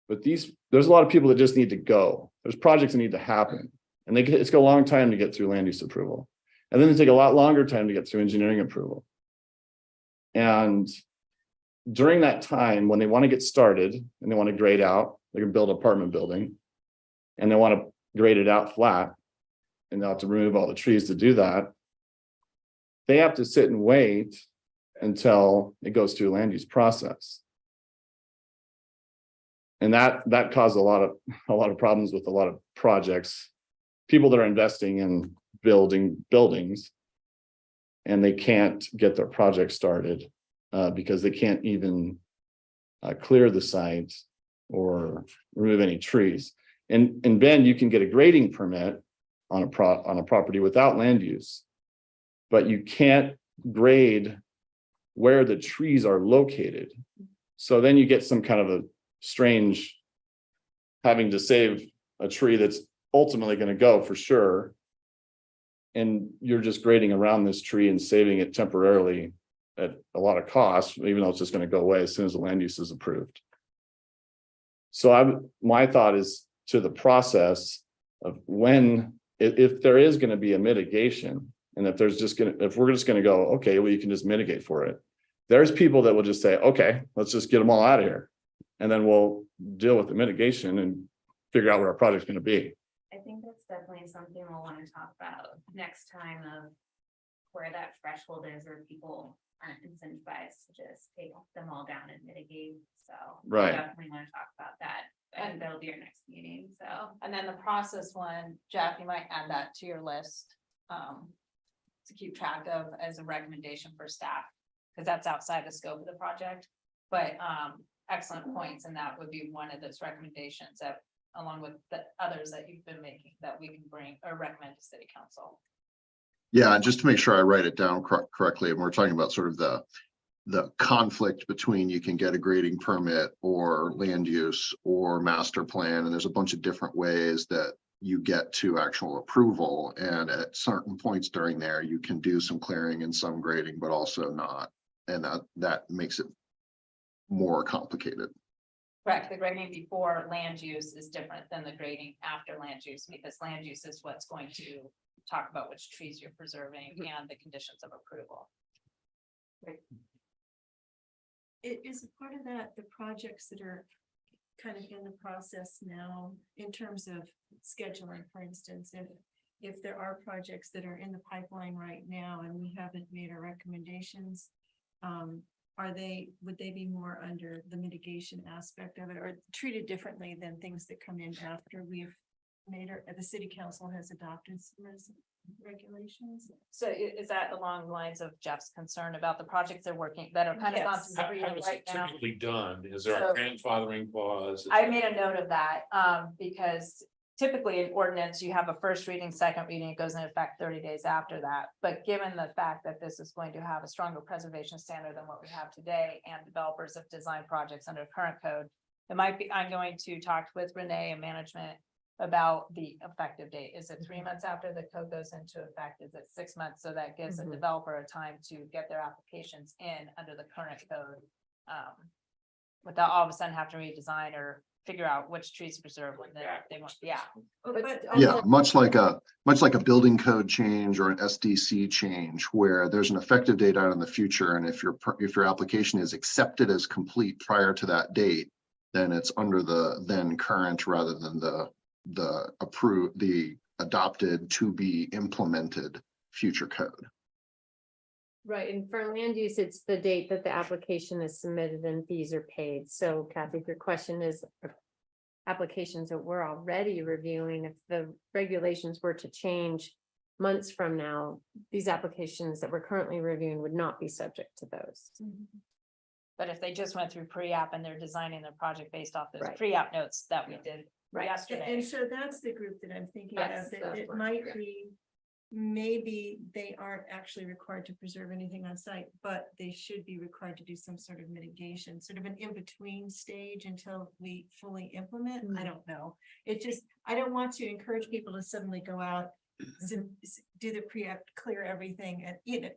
But there's a lot of people that just need to go. There's projects that need to happen. And it's got a long time to get through land use approval. And then they take a lot longer time to get through engineering approval. And during that time, when they want to get started and they want to grade out, they can build an apartment building and they want to grade it out flat, and they'll have to remove all the trees to do that. They have to sit and wait until it goes through a land use process. And that caused a lot of problems with a lot of projects, people that are investing in building buildings, and they can't get their project started because they can't even clear the site or remove any trees. And in Bend, you can get a grading permit on a property without land use, but you can't grade where the trees are located. So then you get some kind of a strange having to save a tree that's ultimately going to go for sure. And you're just grading around this tree and saving it temporarily at a lot of cost, even though it's just going to go away as soon as the land use is approved. So my thought is to the process of when, if there is gonna be a mitigation. And if we're just gonna go, okay, well, you can just mitigate for it. There's people that will just say, okay, let's just get them all out of here. And then we'll deal with the mitigation and figure out what our project's gonna be. I think that's definitely something we'll want to talk about next time of where that threshold is, where people aren't incentivized to just take them all down and mitigate, so. we'll Right. Definitely want to talk about that, and that'll be our next meeting, so. And then the process one, Jeff, you might add that to your list. To keep track of as a recommendation for staff, because that's outside the scope of the project. But excellent points, and that would be one of those recommendations that, along with the others that you've been making, that we can bring or recommend to city council. Yeah, just to make sure I write it down correctly, and we're talking about sort of the conflict between you can get a grading permit or land use or master plan, and there's a bunch of different ways that you get to actual approval. And at certain points during there, you can do some clearing and some grading, but also not. And that makes it more complicated. Correct, the grading before land use is different than the grading after land use, because land use is what's going to talk about which trees you're preserving and the conditions of approval. It is a part of that, the projects that are kind of in the process now, in terms of scheduling, for instance, if there are projects that are in the pipeline right now and we haven't made our recommendations, would they be more under the mitigation aspect of it, or treated differently than things that come in after we've made the city council has adopted some regulations? So is that along the lines of Jeff's concern about the projects they're working that are kind of Yes. on How through is right it now? typically done? Is there a So- grandfathering clause? I made a note of that, because typically in ordinance, you have a first reading, second reading, it goes into effect 30 days after that. But given the fact that this is going to have a stronger preservation standard than what we have today, and developers have designed projects under current code, it might be, I'm going to talk with Renee and management about the effective date. Is it 3 months after the code goes into effect? Is it 6 months? So that gives a developer a time to get their applications in under the current code. Without all of a sudden have to redesign or figure out which trees to preserve when they want, yeah. But Yeah, much like a building code change or an SDC change, where there's an effective date out in the future. And if your application is accepted as complete prior to that date, then it's under the then current rather than the adopted to be implemented future code. Right, and for land use, it's the date that the application is submitted and fees are paid. So Kathy, if your question is applications that we're already reviewing, if the regulations were to change months from now, these applications that we're currently reviewing would not be subject to those. But if they just went through pre-app and they're designing their project based off those Right. pre-app notes that we did Right. yesterday. And so that's the group that I'm thinking of, Yes, that that's it what- might yeah. be, maybe they aren't actually required to preserve anything on site, but they should be required to do some sort of mitigation, sort of an in-between stage until we fully implement. I don't know. It just, I don't want to encourage people to suddenly go out, do the pre-app, clear everything, and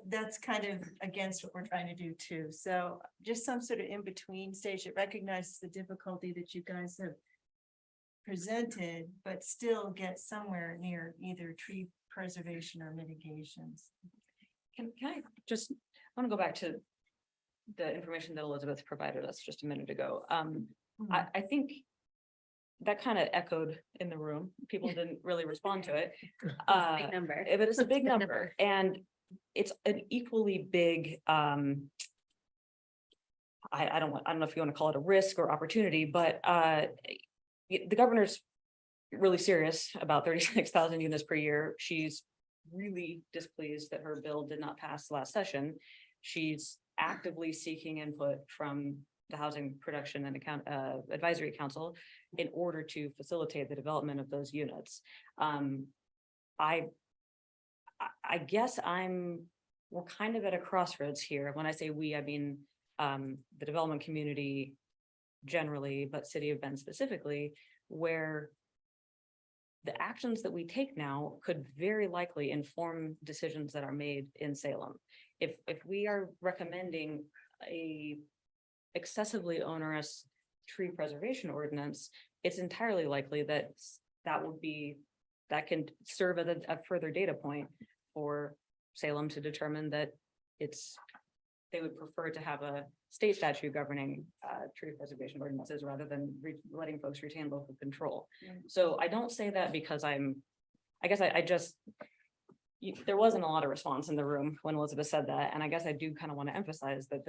that's kind of against what we're trying to do too. So just some sort of in-between stage that recognizes the difficulty that you guys have presented, but still get somewhere near either tree preservation or mitigations. Can I just, I want to go back to the information that Elizabeth provided us just a minute ago. I think that kind of echoed in the room. People didn't really respond to it. Big number. But it's a big Big number, number. and it's an equally big, I don't know if you want to call it a risk or opportunity, but the governor's really serious about 36,000 units per year. She's really displeased that her bill did not pass last session. She's actively seeking input from the Housing Production and Advisory Council in order to facilitate the development of those units. I guess we're kind of at a crossroads here. When I say we, I mean the development community generally, but City of Bend specifically, where the actions that we take now could very likely inform decisions that are made in Salem. If we are recommending a excessively onerous tree preservation ordinance, it's entirely likely that that can serve as a further data point for Salem to determine that they would prefer to have a state statute governing tree preservation ordinances rather than letting folks retain local control. So I don't say that because I guess I just, there wasn't a lot of response in the room when Elizabeth said that. And I guess I do kind of want to emphasize that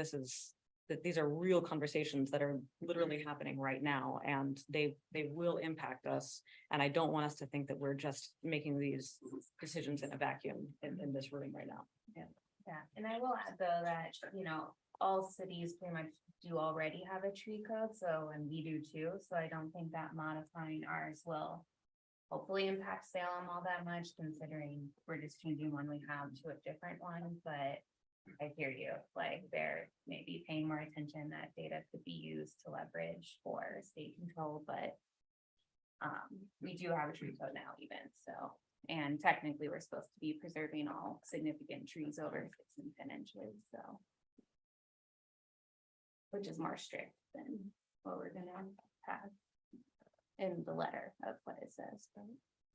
these are real conversations that are literally happening right now, and they will impact us. And I don't want us to think that we're just making these decisions in a vacuum in this room right now. Yeah, and I will add though that, all cities pretty much do already have a tree code, so, and we do too, so I don't think that modifying ours will hopefully impact Salem all that much, considering we're just changing one we have to a different one, but I hear you, like, they're maybe paying more attention that data could be used to leverage for state control, but we do have a tree code now even, so, and technically we're supposed to be preserving all significant trees over 6 and 10 inches, so. Which is more strict than what we're gonna have in the letter of what it says, but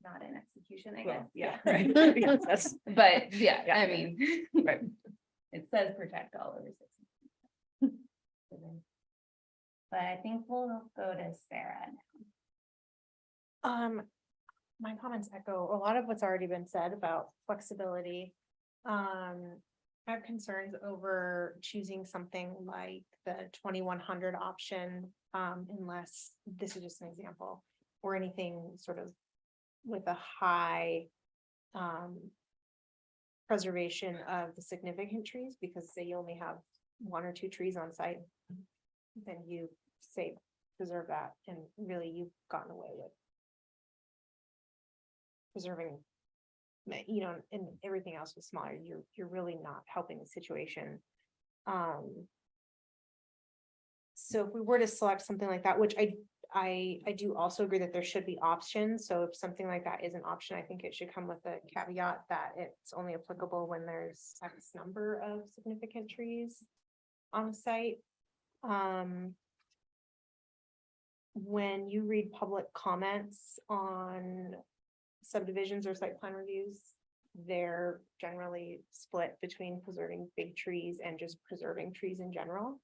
not in execution, I guess. Yeah, right. Yes, that's- But yeah, Yeah. I mean, Right. it says protect all over 6. But I think we'll go to Sarah now. My comments echo a lot of what's already been said about flexibility. I have concerns over choosing something like the 2100 option, unless, this is just an example, or anything sort of with a high preservation of the significant trees, because say you only have 1 or 2 trees on site, then you say preserve that, and really you've gotten away with preserving, and everything else was smaller. You're really not helping the situation. So if we were to select something like that, which I do also agree that there should be options. So if something like that is an option, I think it should come with a caveat that it's only applicable when there's X number of significant trees on the site. When you read public comments on subdivisions or site plan reviews, they're generally split between preserving big trees and just preserving trees in general.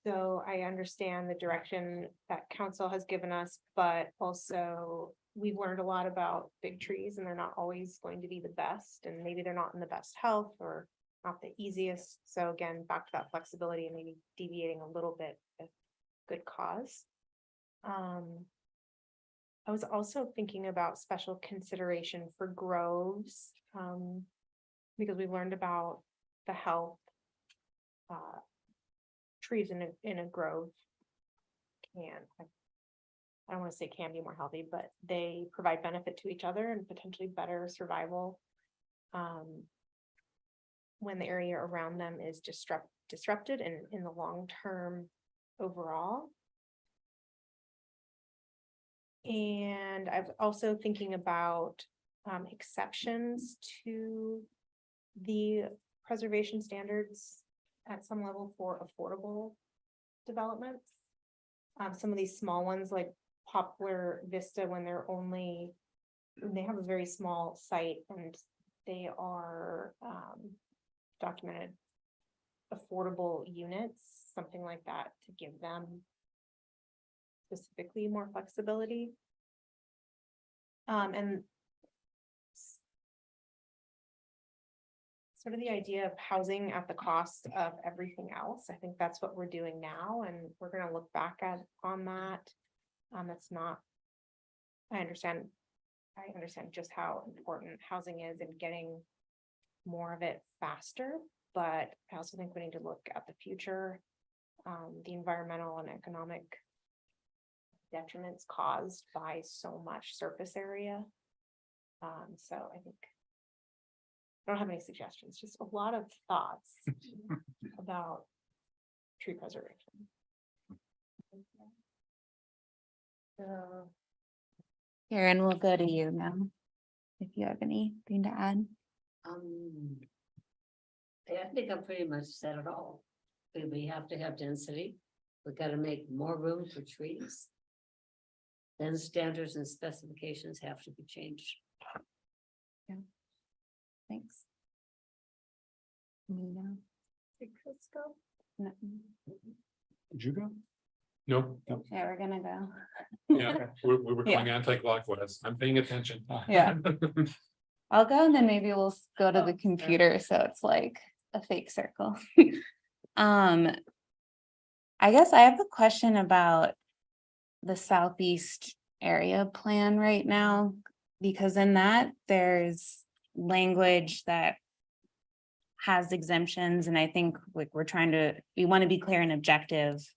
So I understand the direction that council has given us, but also we've learned a lot about big trees, and they're not always going to be the best, and maybe they're not in the best health or not the easiest. So again, back to that flexibility and maybe deviating a little bit with good cause. I was also thinking about special consideration for groves, because we've learned about the health trees in a grove I don't want to say can be more healthy, but they provide benefit to each other and potentially better survival when the area around them is disrupted and in the long term overall. And I've also thinking about exceptions to the preservation standards at some level for affordable developments. Some of these small ones like Poplar Vista, when they have a very small site and they are documented affordable units, something like that, to give them specifically more flexibility. And sort of the idea of housing at the cost of everything else. I think that's what we're doing now, and we're going to look back on that. That's not, I understand just how important housing is and getting more of it faster, but I also think we need to look at the future, the environmental and economic detriments caused by so much surface area. So I think I don't have any suggestions, just a lot of thoughts about tree preservation. So, Karen, we'll go to you now, if you have anything to add. I think I pretty much said it all. We have to have density. We gotta make more room for trees. Then standards and specifications have to be changed. Thanks. Nina? Did Chris go? No. Did you go? Nope, Yeah, we're gonna go. yeah, we were going anti-clockwise. I'm paying attention. Yeah. I'll go and then maybe we'll go to the computer, so it's like a fake circle. I guess I have a question about the southeast area plan right now, because in that there's language that has exemptions, and I think like we want to be clear and objective.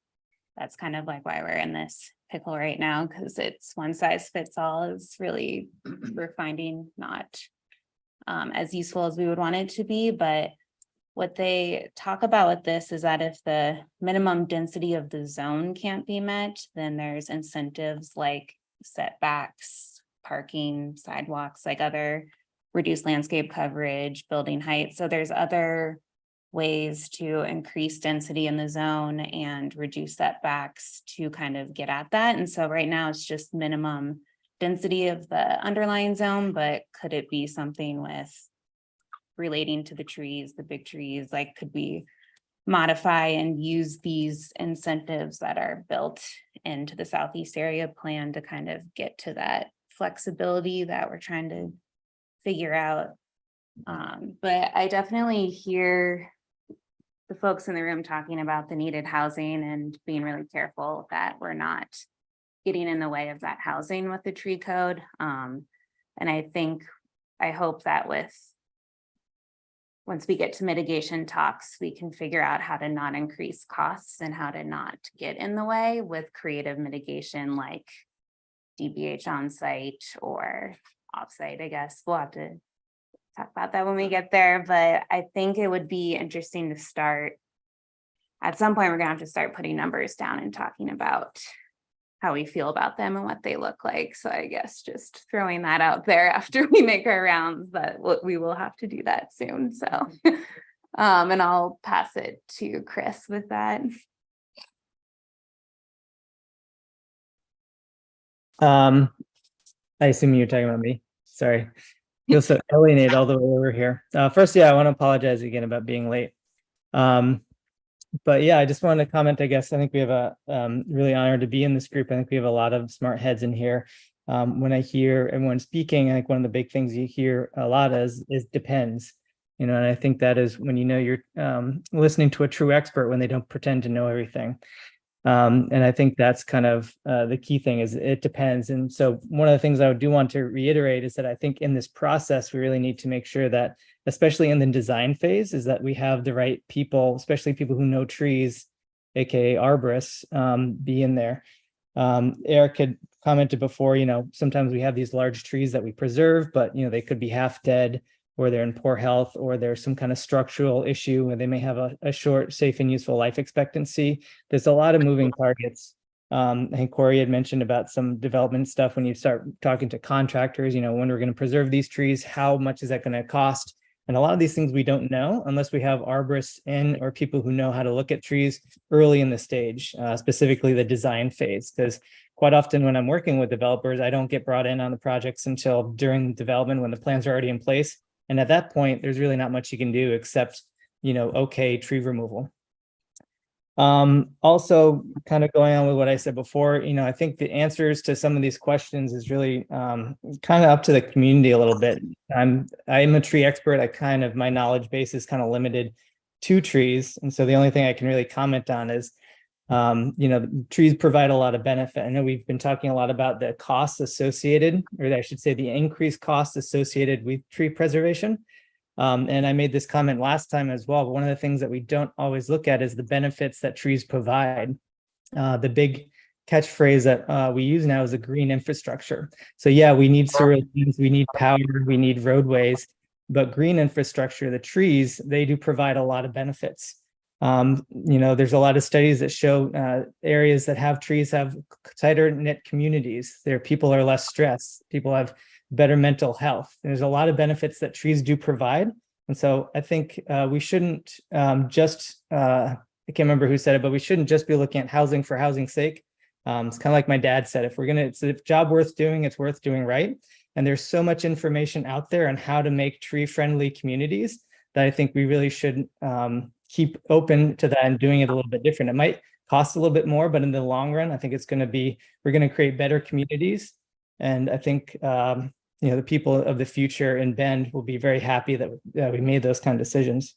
That's kind of like why we're in this pickle right now, because it's one size fits all is really, we're finding not as useful as we would want it to be. But what they talk about with this is that if the minimum density of the zone can't be met, then there's incentives like setbacks, parking, sidewalks, like other reduced landscape coverage, building height. So there's other ways to increase density in the zone and reduce setbacks to kind of get at that. And so right now it's just minimum density of the underlying zone, but could it be something with relating to the trees, the big trees? Like, could we modify and use these incentives that are built into the southeast area plan to kind of get to that flexibility that we're trying to figure out? But I definitely hear the folks in the room talking about the needed housing and being really careful that we're not getting in the way of that housing with the tree code. And I hope that once we get to mitigation talks, we can figure out how to not increase costs and how to not get in the way with creative mitigation like DBH on site or offsite. I guess we'll have to talk about that when we get there, but I think it would be interesting to start. At some point, we're gonna have to start putting numbers down and talking about how we feel about them and what they look like. So I guess just throwing that out there after we make our rounds, that we will have to do that soon. So, and I'll pass it to Chris with that. I assume you're talking about me. Sorry. Feel so alienated all the way over here. First, I want to apologize again about being late. But I just wanted to comment, I guess. I think we have a really honored to be in this group. I think we have a lot of smart heads in here. When I hear everyone speaking, I think one of the big things you hear a lot is depends. And I think that is when you're listening to a true expert when they don't pretend to know everything. And I think that's kind of the key thing is it depends. And so one of the things I do want to reiterate is that I think in this process, we really need to make sure that, especially in the design phase, is that we have the right people, especially people who know trees, aka arborists, be in there. Eric had commented before, sometimes we have these large trees that we preserve, but they could be half dead, or they're in poor health, or there's some kind of structural issue where they may have a short, safe, and useful life expectancy. There's a lot of moving targets. I think Corey had mentioned about some development stuff when you start talking to contractors, when we're going to preserve these trees, how much is that going to cost? And a lot of these things we don't know unless we have arborists in or people who know how to look at trees early in the stage, specifically the design phase. Because quite often when I'm working with developers, I don't get brought in on the projects until during development when the plans are already in place. And at that point, there's really not much you can do except, okay, tree removal. Also kind of going on with what I said before, I think the answers to some of these questions is really kind of up to the community a little bit. I'm a tree expert. My knowledge base is kind of limited to trees. And so the only thing I can really comment on is, trees provide a lot of benefit. I know we've been talking a lot about the costs associated, or I should say the increased costs associated with tree preservation. And I made this comment last time as well, but one of the things that we don't always look at is the benefits that trees provide. The big catchphrase that we use now is a green infrastructure. So we need sewer lines, we need power, we need roadways, but green infrastructure, the trees, they do provide a lot of benefits. There's a lot of studies that show areas that have trees have tighter knit communities. People are less stressed. People have better mental health. There's a lot of benefits that trees do provide. And so I think we shouldn't just, I can't remember who said it, but we shouldn't just be looking at housing for housing's sake. It's kind of like my dad said, if it's a job worth doing, it's worth doing right. And there's so much information out there on how to make tree-friendly communities that I think we really should keep open to that and doing it a little bit different. It might cost a little bit more, but in the long run, I think it's going to be, we're going to create better communities. And I think, the people of the future in Bend will be very happy that we made those kind of decisions.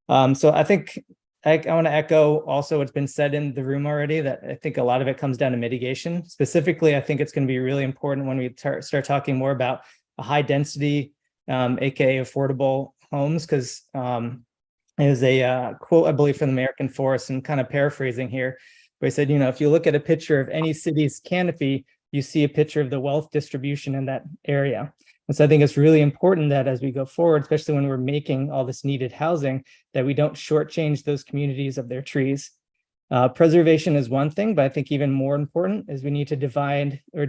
So I think I want to echo also what's been said in the room already, that I think a lot of it comes down to mitigation. Specifically, I think it's going to be really important when we start talking more about a high density, aka affordable homes, because there's a quote, I believe, from the American Forest, and kind of paraphrasing here, where he said, if you look at a picture of any city's canopy, you see a picture of the wealth distribution in that area. And so I think it's really important that as we go forward, especially when we're making all this needed housing, that we don't shortchange those communities of their trees. Preservation is one thing, but I think even more important is we need to divide or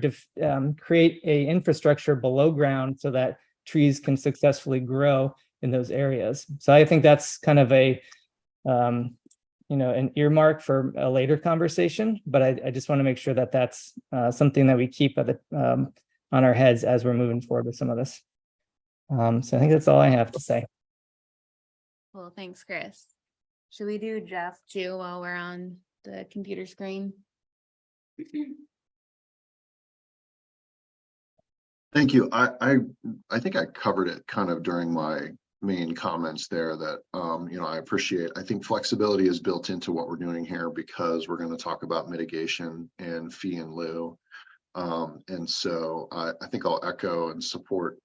create a infrastructure below ground so that trees can successfully grow in those areas. So I think that's kind of an earmark for a later conversation, but I just want to make sure that that's something that we keep on our heads as we're moving forward with some of this. So I think that's all I have to say. Well, thanks, Chris. Should we do Jeff too while we're on the computer screen? Thank you. I think I covered it kind of during my main comments there that, I appreciate. I think flexibility is built into what we're doing here because we're going to talk about mitigation and fee in lieu. And so I think I'll echo and support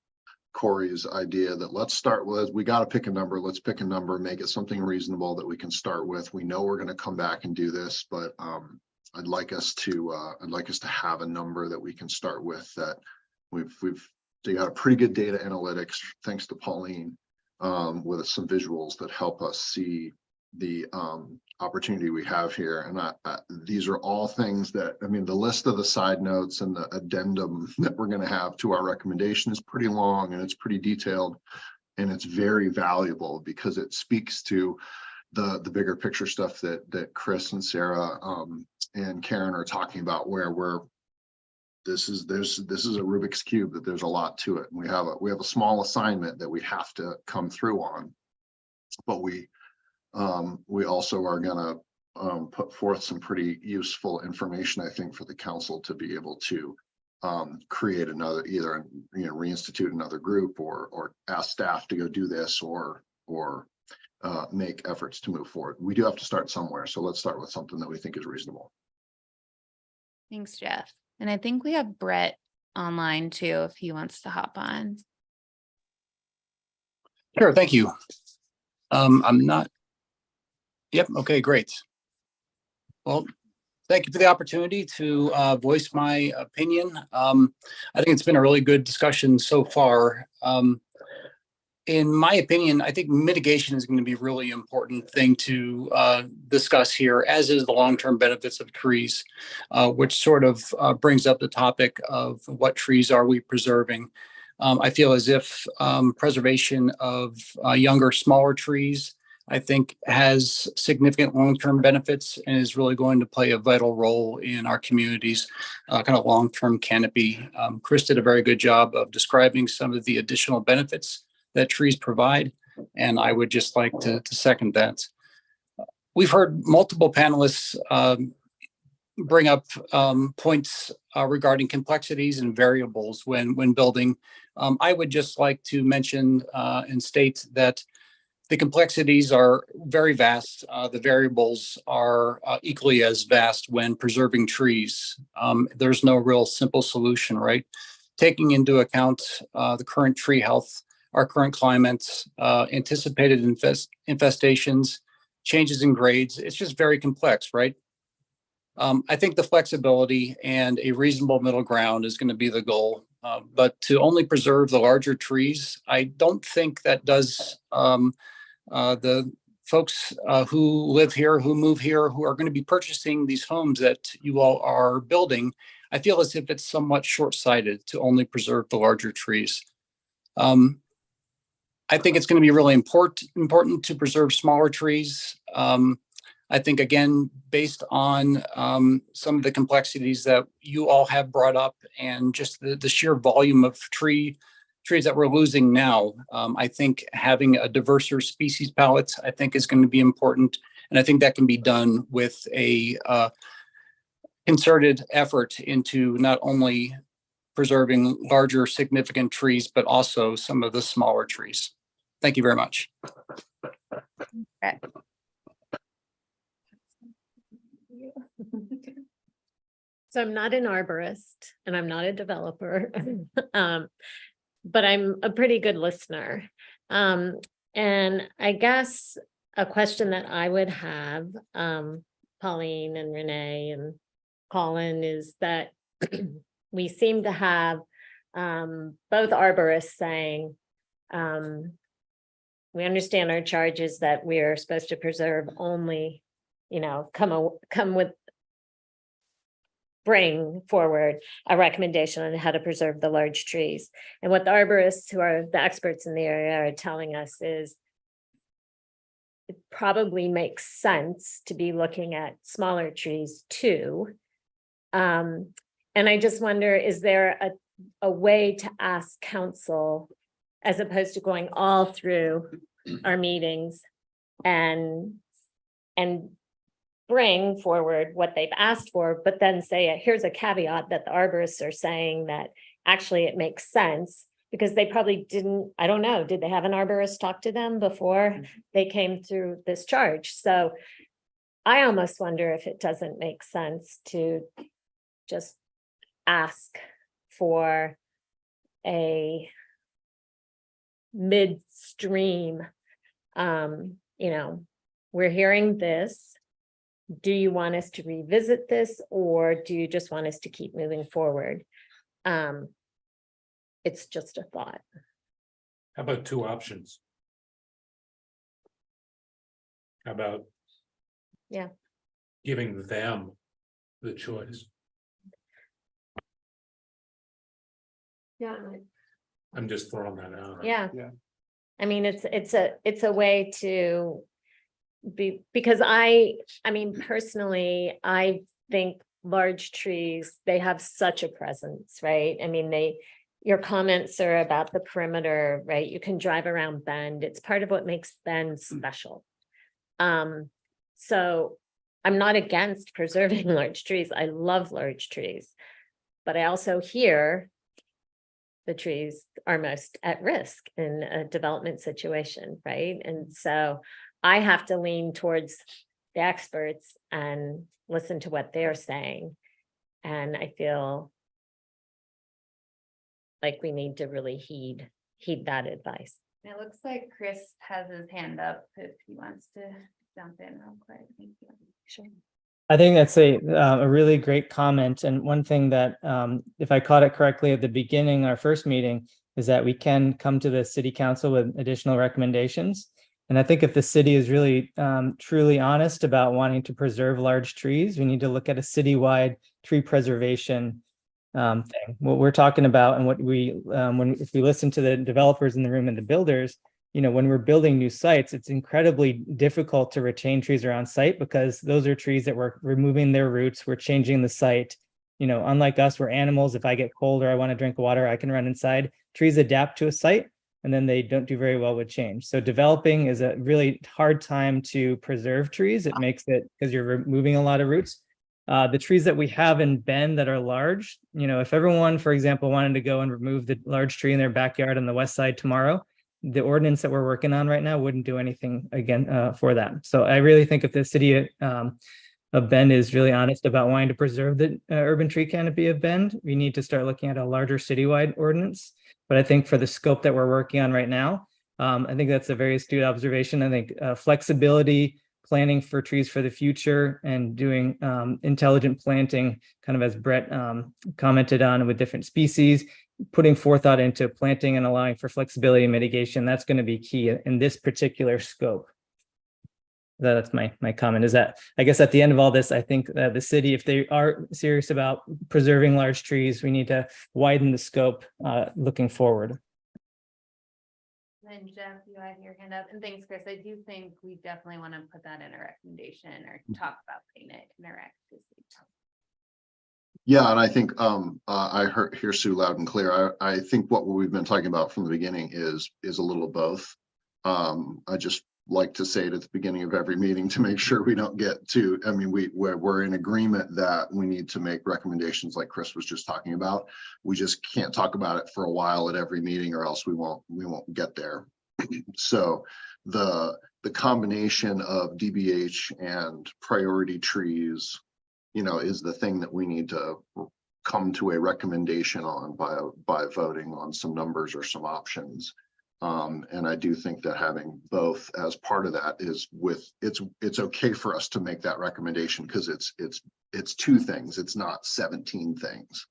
Corey's idea that let's start with, we got to pick a number. Let's pick a number, make it something reasonable that we can start with. We know we're going to come back and do this, but I'd like us to have a number that we can start with, that they got a pretty good data analytics, thanks to Pauline, with some visuals that help us see the opportunity we have here. And these are all things that, the list of the side notes and the addendum that we're going to have to our recommendation is pretty long, and it's pretty detailed, and it's very valuable because it speaks to the bigger picture stuff that Chris and Sarah and Karen are talking about, where this is a Rubik's Cube, that there's a lot to it. And we have a small assignment that we have to come through on, but we also are going to put forth some pretty useful information, I think, for the council to be able to create another, either reinstitute another group, or ask staff to go do this, or make efforts to move forward. We do have to start somewhere, so let's start with something that we think is reasonable. Thanks, Jeff. And I think we have Brett online too, if he wants to hop on. Sure, thank you. I'm not. Yep, okay, great. Well, thank you for the opportunity to voice my opinion. I think it's been a really good discussion so far. In my opinion, I think mitigation is going to be a really important thing to discuss here, as is the long-term benefits of trees, which sort of brings up the topic of what trees are we preserving. I feel as if preservation of younger, smaller trees, I think, has significant long-term benefits and is really going to play a vital role in our communities, kind of long-term canopy. Chris did a very good job of describing some of the additional benefits that trees provide, and I would just like to second that. We've heard multiple panelists bring up points regarding complexities and variables when building. I would just like to mention and state that the complexities are very vast. The variables are equally as vast when preserving trees. There's no real simple solution, right? Taking into account the current tree health, our current climate, anticipated infestations, changes in grades. It's just very complex, right? I think the flexibility and a reasonable middle ground is going to be the goal. But to only preserve the larger trees, I don't think that does the folks who live here, who move here, who are going to be purchasing these homes that you all are building. I feel as if it's somewhat short-sighted to only preserve the larger trees. I think it's going to be really important to preserve smaller trees. I think, again, based on some of the complexities that you all have brought up and just the sheer volume of trees that we're losing now, I think having a diverser species palette, I think, is going to be important. And I think that can be done with a concerted effort into not only preserving larger significant trees, but also some of the smaller trees. Thank you very much. So I'm not an arborist and I'm not a developer, but I'm a pretty good listener. And I guess a question that I would have, Pauline and Renee and Colin, is that we seem to have both arborists saying, we understand our charge is that we are supposed to preserve only, bring forward a recommendation on how to preserve the large trees. And what the arborists, who are the experts in the area, are telling us is it probably makes sense to be looking at smaller trees too. And I just wonder, is there a way to ask council, as opposed to going all through our meetings and bring forward what they've asked for, but then say, here's a caveat that the arborists are saying that actually it makes sense, because they probably didn't, I don't know, did they have an arborist talk to them before they came through this charge? So I almost wonder if it doesn't make sense to just ask for a midstream, we're hearing this. Do you want us to revisit this, or do you just want us to keep moving forward? It's just a thought. How about two options? How about? Yeah. Giving them the choice. Yeah. I'm just throwing that out. Yeah. Yeah. I mean, it's a way to be, because I mean, personally, I think large trees, they have such a presence, right? I mean, your comments are about the perimeter, right? You can drive around Bend. It's part of what makes Bend special. So I'm not against preserving large trees. I love large trees, but I also hear the trees are most at risk in a development situation, right? And so I have to lean towards the experts and listen to what they're saying. And I feel like we need to really heed that advice. It looks like Chris has his hand up if he wants to jump in real quick. Thank you. Sure. I think that's a really great comment. And one thing that, if I caught it correctly at the beginning, our first meeting, is that we can come to the city council with additional recommendations. And I think if the city is really truly honest about wanting to preserve large trees, we need to look at a citywide tree preservation thing. What we're talking about, and what if we listen to the developers in the room and the builders, when we're building new sites, it's incredibly difficult to retain trees around site, because those are trees that we're removing their roots, we're changing the site. Unlike us, we're animals. If I get cold or I want to drink water, I can run inside. Trees adapt to a site, and then they don't do very well with change. So developing is a really hard time to preserve trees. It makes it, because you're removing a lot of roots. The trees that we have in Bend that are large, if everyone, for example, wanted to go and remove the large tree in their backyard on the west side tomorrow, the ordinance that we're working on right now wouldn't do anything again for that. So I really think if the city of Bend is really honest about wanting to preserve the urban tree canopy of Bend, we need to start looking at a larger citywide ordinance. But I think for the scope that we're working on right now, I think that's a very astute observation. I think flexibility, planning for trees for the future, and doing intelligent planting, kind of as Brett commented on, with different species, putting forethought into planting and allowing for flexibility and mitigation, that's going to be key in this particular scope. That's my comment, is that I guess at the end of all this, I think that the city, if they are serious about preserving large trees, we need to widen the scope looking forward. And Jeff, you had your hand up, and thanks, Chris. I do think we definitely want to put that in a recommendation or talk about putting it in a rec. Yeah, and I think I hear Sue loud and clear. I think what we've been talking about from the beginning is a little of both. I just like to say it at the beginning of every meeting to make sure we don't get to, I mean, we're in agreement that we need to make recommendations like Chris was just talking about. We just can't talk about it for a while at every meeting or else we won't get there. So the combination of DBH and priority trees, you know, is the thing that we need to come to a recommendation on by voting on some numbers or some options. And I do think that having both as part of that is it's okay for us to make that recommendation because it's two things. It's not 17 things.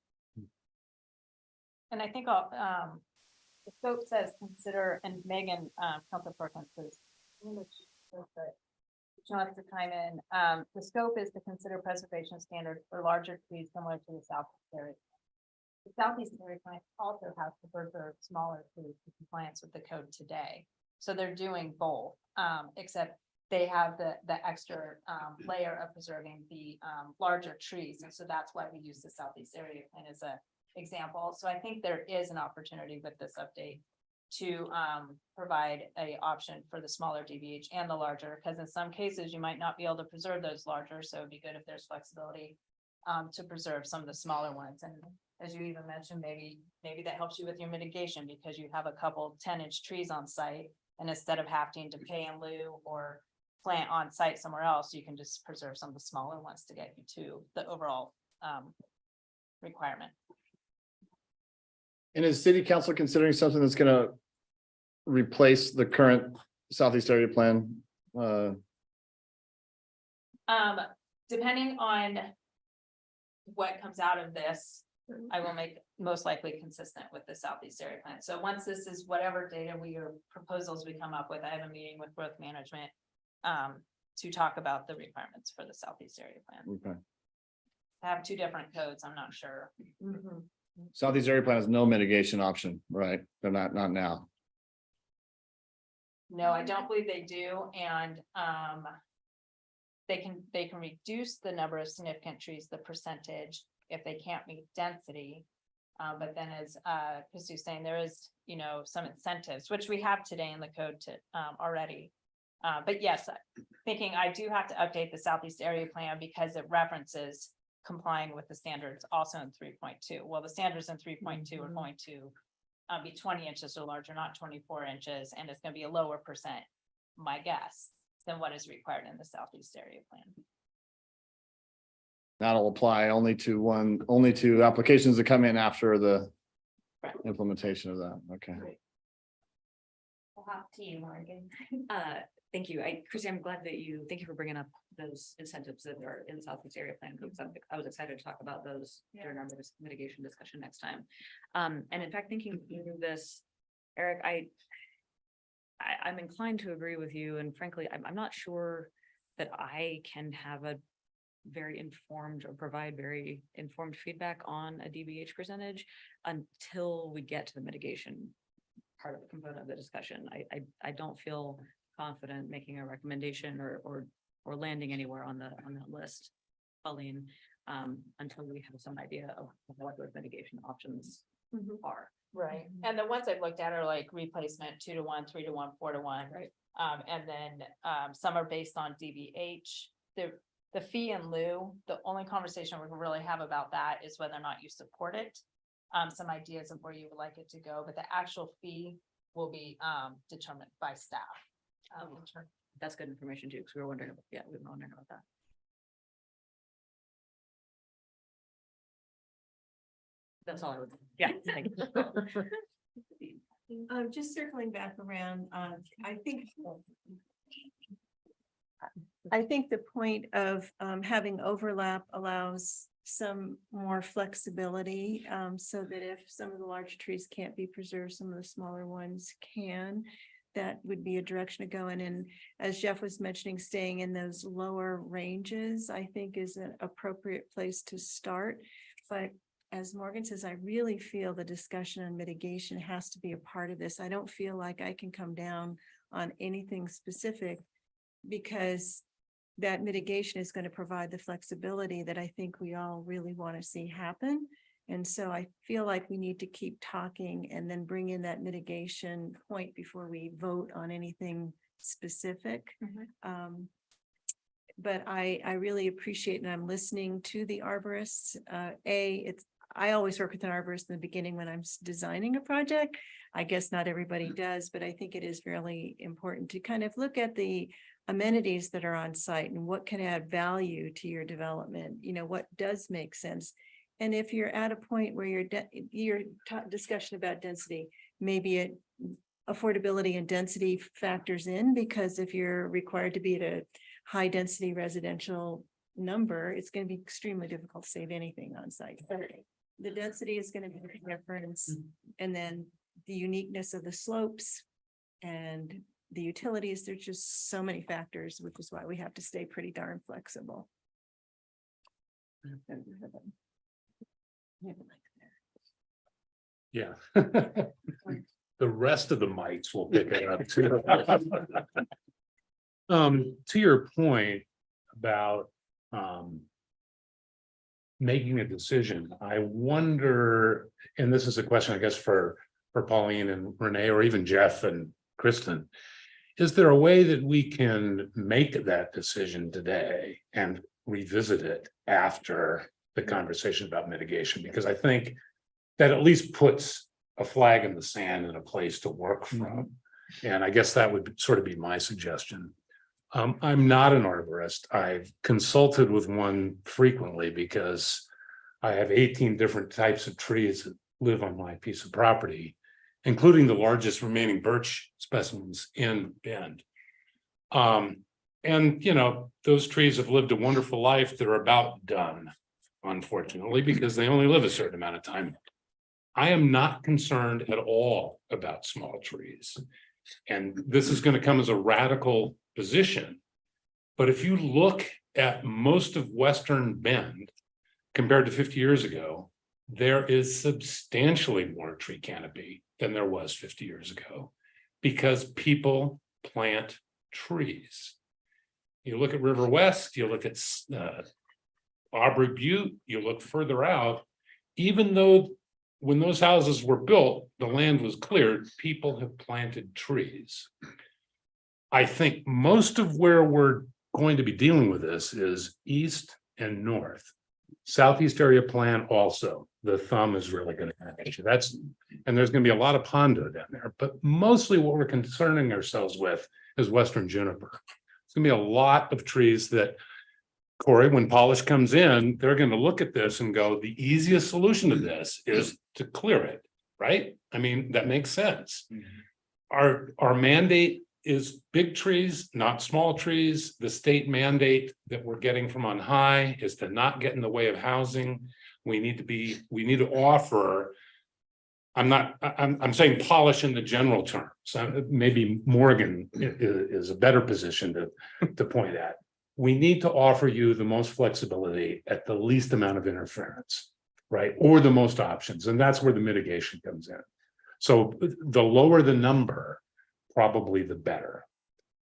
And I think the scope says consider, and Megan, Council Perkins says, wants to chime in. The scope is to consider preservation standards for larger trees similar to the Southeast area. The Southeast area plan also has to preserve smaller trees in compliance with the code today. So they're doing both, except they have the extra layer of preserving the larger trees. And so that's why we use the Southeast area plan as an example. So I think there is an opportunity with this update to provide a option for the smaller DBH and the larger, because in some cases you might not be able to preserve those larger. So it'd be good if there's flexibility to preserve some of the smaller ones. And as you even mentioned, maybe that helps you with your mitigation because you have a couple 10-inch trees on site, and instead of having to pay in lieu or plant on site somewhere else, you can just preserve some of the smaller ones to get you to the overall requirement. And is city council considering something that's gonna replace the current Southeast area plan? Depending on what comes out of this, I will make most likely consistent with the Southeast area plan. So once this is whatever data or proposals we come up with, I have a meeting with growth management to talk about the requirements for the Southeast area plan. Okay. I have two different codes. I'm not sure. Southeast area plan has no mitigation option, right? They're not now. No, I don't believe they do. And they can reduce the number of significant trees, the percentage, if they can't meet density. But then as Chris was saying, there is, some incentives, which we have today in the code to already. But yes, thinking I do have to update the Southeast area plan because it references complying with the standards also in 3.2. Well, the standards in 3.2 are going to be 20 inches or larger, not 24 inches, and it's going to be a lower percent, my guess, than what is required in the Southeast area plan. That'll apply only to applications that come in after the implementation of that. Okay. We'll hop to you, Morgan. Thank you. Chrissy, thank you for bringing up those incentives that are in the Southeast area plan. Because I was excited to talk about those during our mitigation discussion next time. And in fact, thinking through this, Eric, I'm inclined to agree with you. And frankly, I'm not sure that I can have a very informed or provide very informed feedback on a DBH percentage until we get to the mitigation part of the component of the discussion. I don't feel confident making a recommendation or landing anywhere on that list, Pauline, until we have some idea of what those mitigation options are. Right. And the ones I've looked at are like replacement 2-to-1, 3-to-1, 4-to-1. Right. And then some are based on DBH. The fee in lieu, the only conversation we can really have about that is whether or not you support it. Some ideas of where you would like it to go, but the actual fee will be determined by staff. That's good information too, because we were wondering about, we were wondering about that. That's all I would, thank you. Just circling back around, I think the point of having overlap allows some more flexibility, so that if some of the large trees can't be preserved, some of the smaller ones can. That would be a direction to go in. And as Jeff was mentioning, staying in those lower ranges, I think is an appropriate place to start. But as Morgan says, I really feel the discussion on mitigation has to be a part of this. I don't feel like I can come down on anything specific because that mitigation is going to provide the flexibility that I think we all really want to see happen. And so I feel like we need to keep talking and then bring in that mitigation point before we vote on anything specific. But I really appreciate, and I'm listening to the arborists. I always work with an arborist in the beginning when I'm designing a project. I guess not everybody does, but I think it is really important to kind of look at the amenities that are on site and what can add value to your development, what does make sense. And if you're at a point where your discussion about density, maybe affordability and density factors in, because if you're required to be at a high density residential number, it's going to be extremely difficult to save anything on site. The density is going to be the difference, and then the uniqueness of the slopes and the utilities. There's just so many factors, which is why we have to stay pretty darn flexible. Yeah. The rest of the mics will pick it up too. To your point about making a decision, I wonder, and this is a question, I guess, for Pauline and Renee, or even Jeff and Kristen. Is there a way that we can make that decision today and revisit it after the conversation about mitigation? Because I think that at least puts a flag in the sand and a place to work from. And I guess that would sort of be my suggestion. I'm not an arborist. I've consulted with one frequently because I have 18 different types of trees that live on my piece of property, including the largest remaining birch specimens in Bend. And those trees have lived a wonderful life. They're about done, unfortunately, because they only live a certain amount of time. I am not concerned at all about small trees. And this is going to come as a radical position. But if you look at most of Western Bend compared to 50 years ago, there is substantially more tree canopy than there was 50 years ago because people plant trees. You look at River West, you look at Aubrey Butte, you look further out, even though when those houses were built, the land was cleared, people have planted trees. I think most of where we're going to be dealing with this is east and north. Southeast area plan also, the thumb is really going to catch you. And there's going to be a lot of pondo down there, but mostly what we're concerning ourselves with is Western juniper. It's going to be a lot of trees that, Corey, when polish comes in, they're going to look at this and go, the easiest solution to this is to clear it, right? I mean, that makes sense. Our mandate is big trees, not small trees. The state mandate that we're getting from on high is to not get in the way of housing. We need to offer, I'm saying polish in the general term. So maybe Morgan is a better position to point at. We need to offer you the most flexibility at the least amount of interference, right? Or the most options. And that's where the mitigation comes in. So the lower the number, probably the better,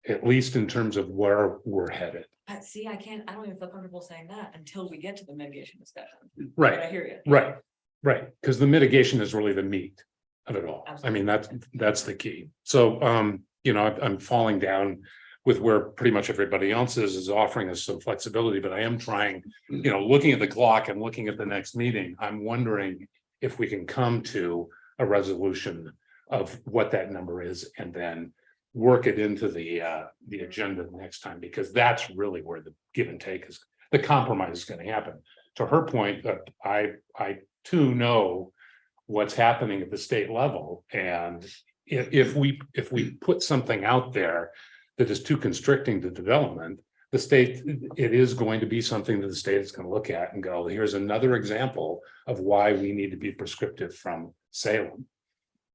at least in terms of where we're headed. See, I don't even feel comfortable saying that until we get to the mitigation discussion. Right. But I hear you. Right. Because the mitigation is really the meat of it all. Absolutely. I mean, that's the key. So, I'm falling down with where pretty much everybody else is offering us some flexibility, but I am trying, looking at the clock and looking at the next meeting, I'm wondering if we can come to a resolution of what that number is and then work it into the agenda next time, because that's really where the give and take is, the compromise is going to happen. To her point, I too know what's happening at the state level, and if we put something out there that is too constricting to development, the state, it is going to be something that the state is going to look at and go, here's another example of why we need to be prescriptive from Salem,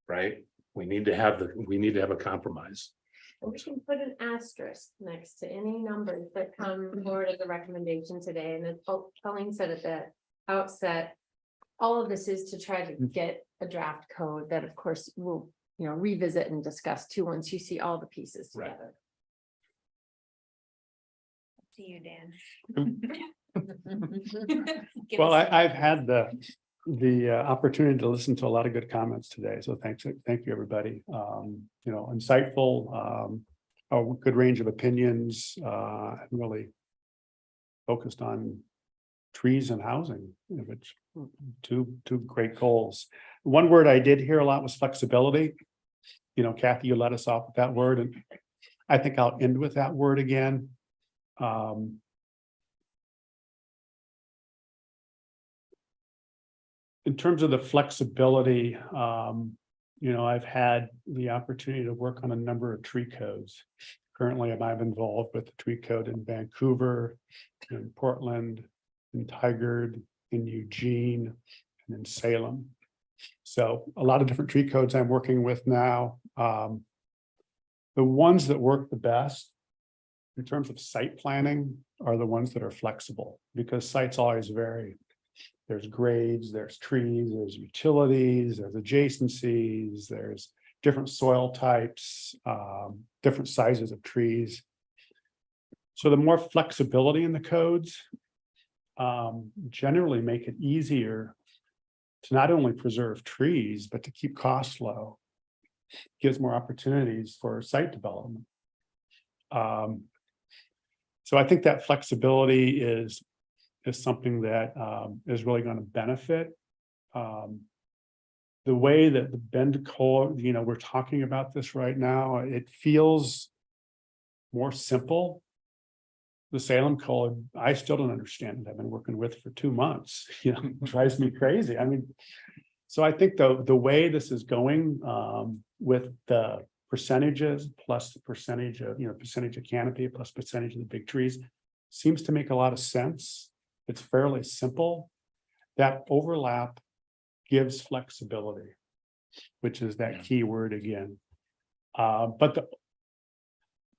right? We need to have a compromise. We can put an asterisk next to any numbers that come forward as a recommendation today. And as Pauline said at the outset, all of this is to try to get a draft code that, of course, we'll, revisit and discuss too, once you see all the pieces Right. together. To you, Dan. Give Well, us- I've had the opportunity to listen to a lot of good comments today, so thank you, everybody. Insightful, a good range of opinions, really focused on trees and housing, which two great goals. One word I did hear a lot was flexibility. Kathy, you let us off with that word, and I think I'll end with that word again. In terms of the flexibility, I've had the opportunity to work on a number of tree codes. Currently, I'm involved with the tree code in Vancouver, in Portland, in Tigard, in Eugene, and in Salem. So a lot of different tree codes I'm working with now. The ones that work the best in terms of site planning are the ones that are flexible, because sites always vary. There's grades, there's trees, there's utilities, there's adjacencies, there's different soil types, different sizes of trees. So the more flexibility in the codes generally make it easier to not only preserve trees, but to keep costs low. Gives more opportunities for site development. So I think that flexibility is something that is really going to benefit. The way that the Bend Code, we're talking about this right now, it feels more simple. The Salem Code, I still don't understand it. I've been working with it for 2 months, it drives me crazy. So I think the way this is going with the percentages plus the percentage of canopy plus percentage of the big trees seems to make a lot of sense. It's fairly simple. That overlap gives flexibility, which is that key word again. But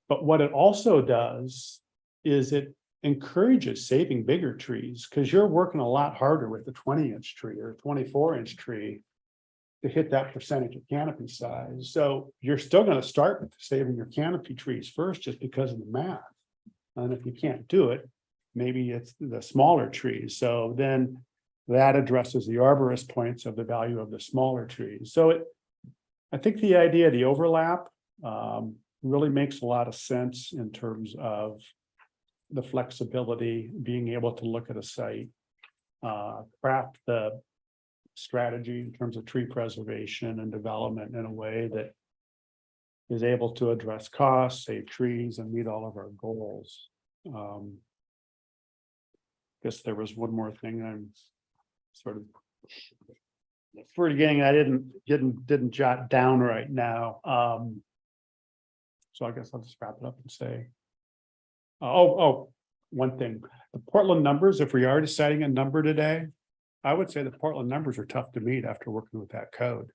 what it also does is it encourages saving bigger trees, because you're working a lot harder with the 20-inch tree or 24-inch tree to hit that percentage of canopy size. So you're still going to start with saving your canopy trees first, just because of the math. And if you can't do it, maybe it's the smaller trees. So then that addresses the arborist points of the value of the smaller trees. So I think the idea, the overlap, really makes a lot of sense in terms of the flexibility, being able to look at a site, craft the strategy in terms of tree preservation and development in a way that is able to address costs, save trees, and meet all of our goals. Guess there was one more thing I'm sort of forgetting. I didn't jot down right now. So I guess I'll just wrap it up and say, one thing, the Portland numbers, if we are deciding a number today, I would say the Portland numbers are tough to meet after working with that code.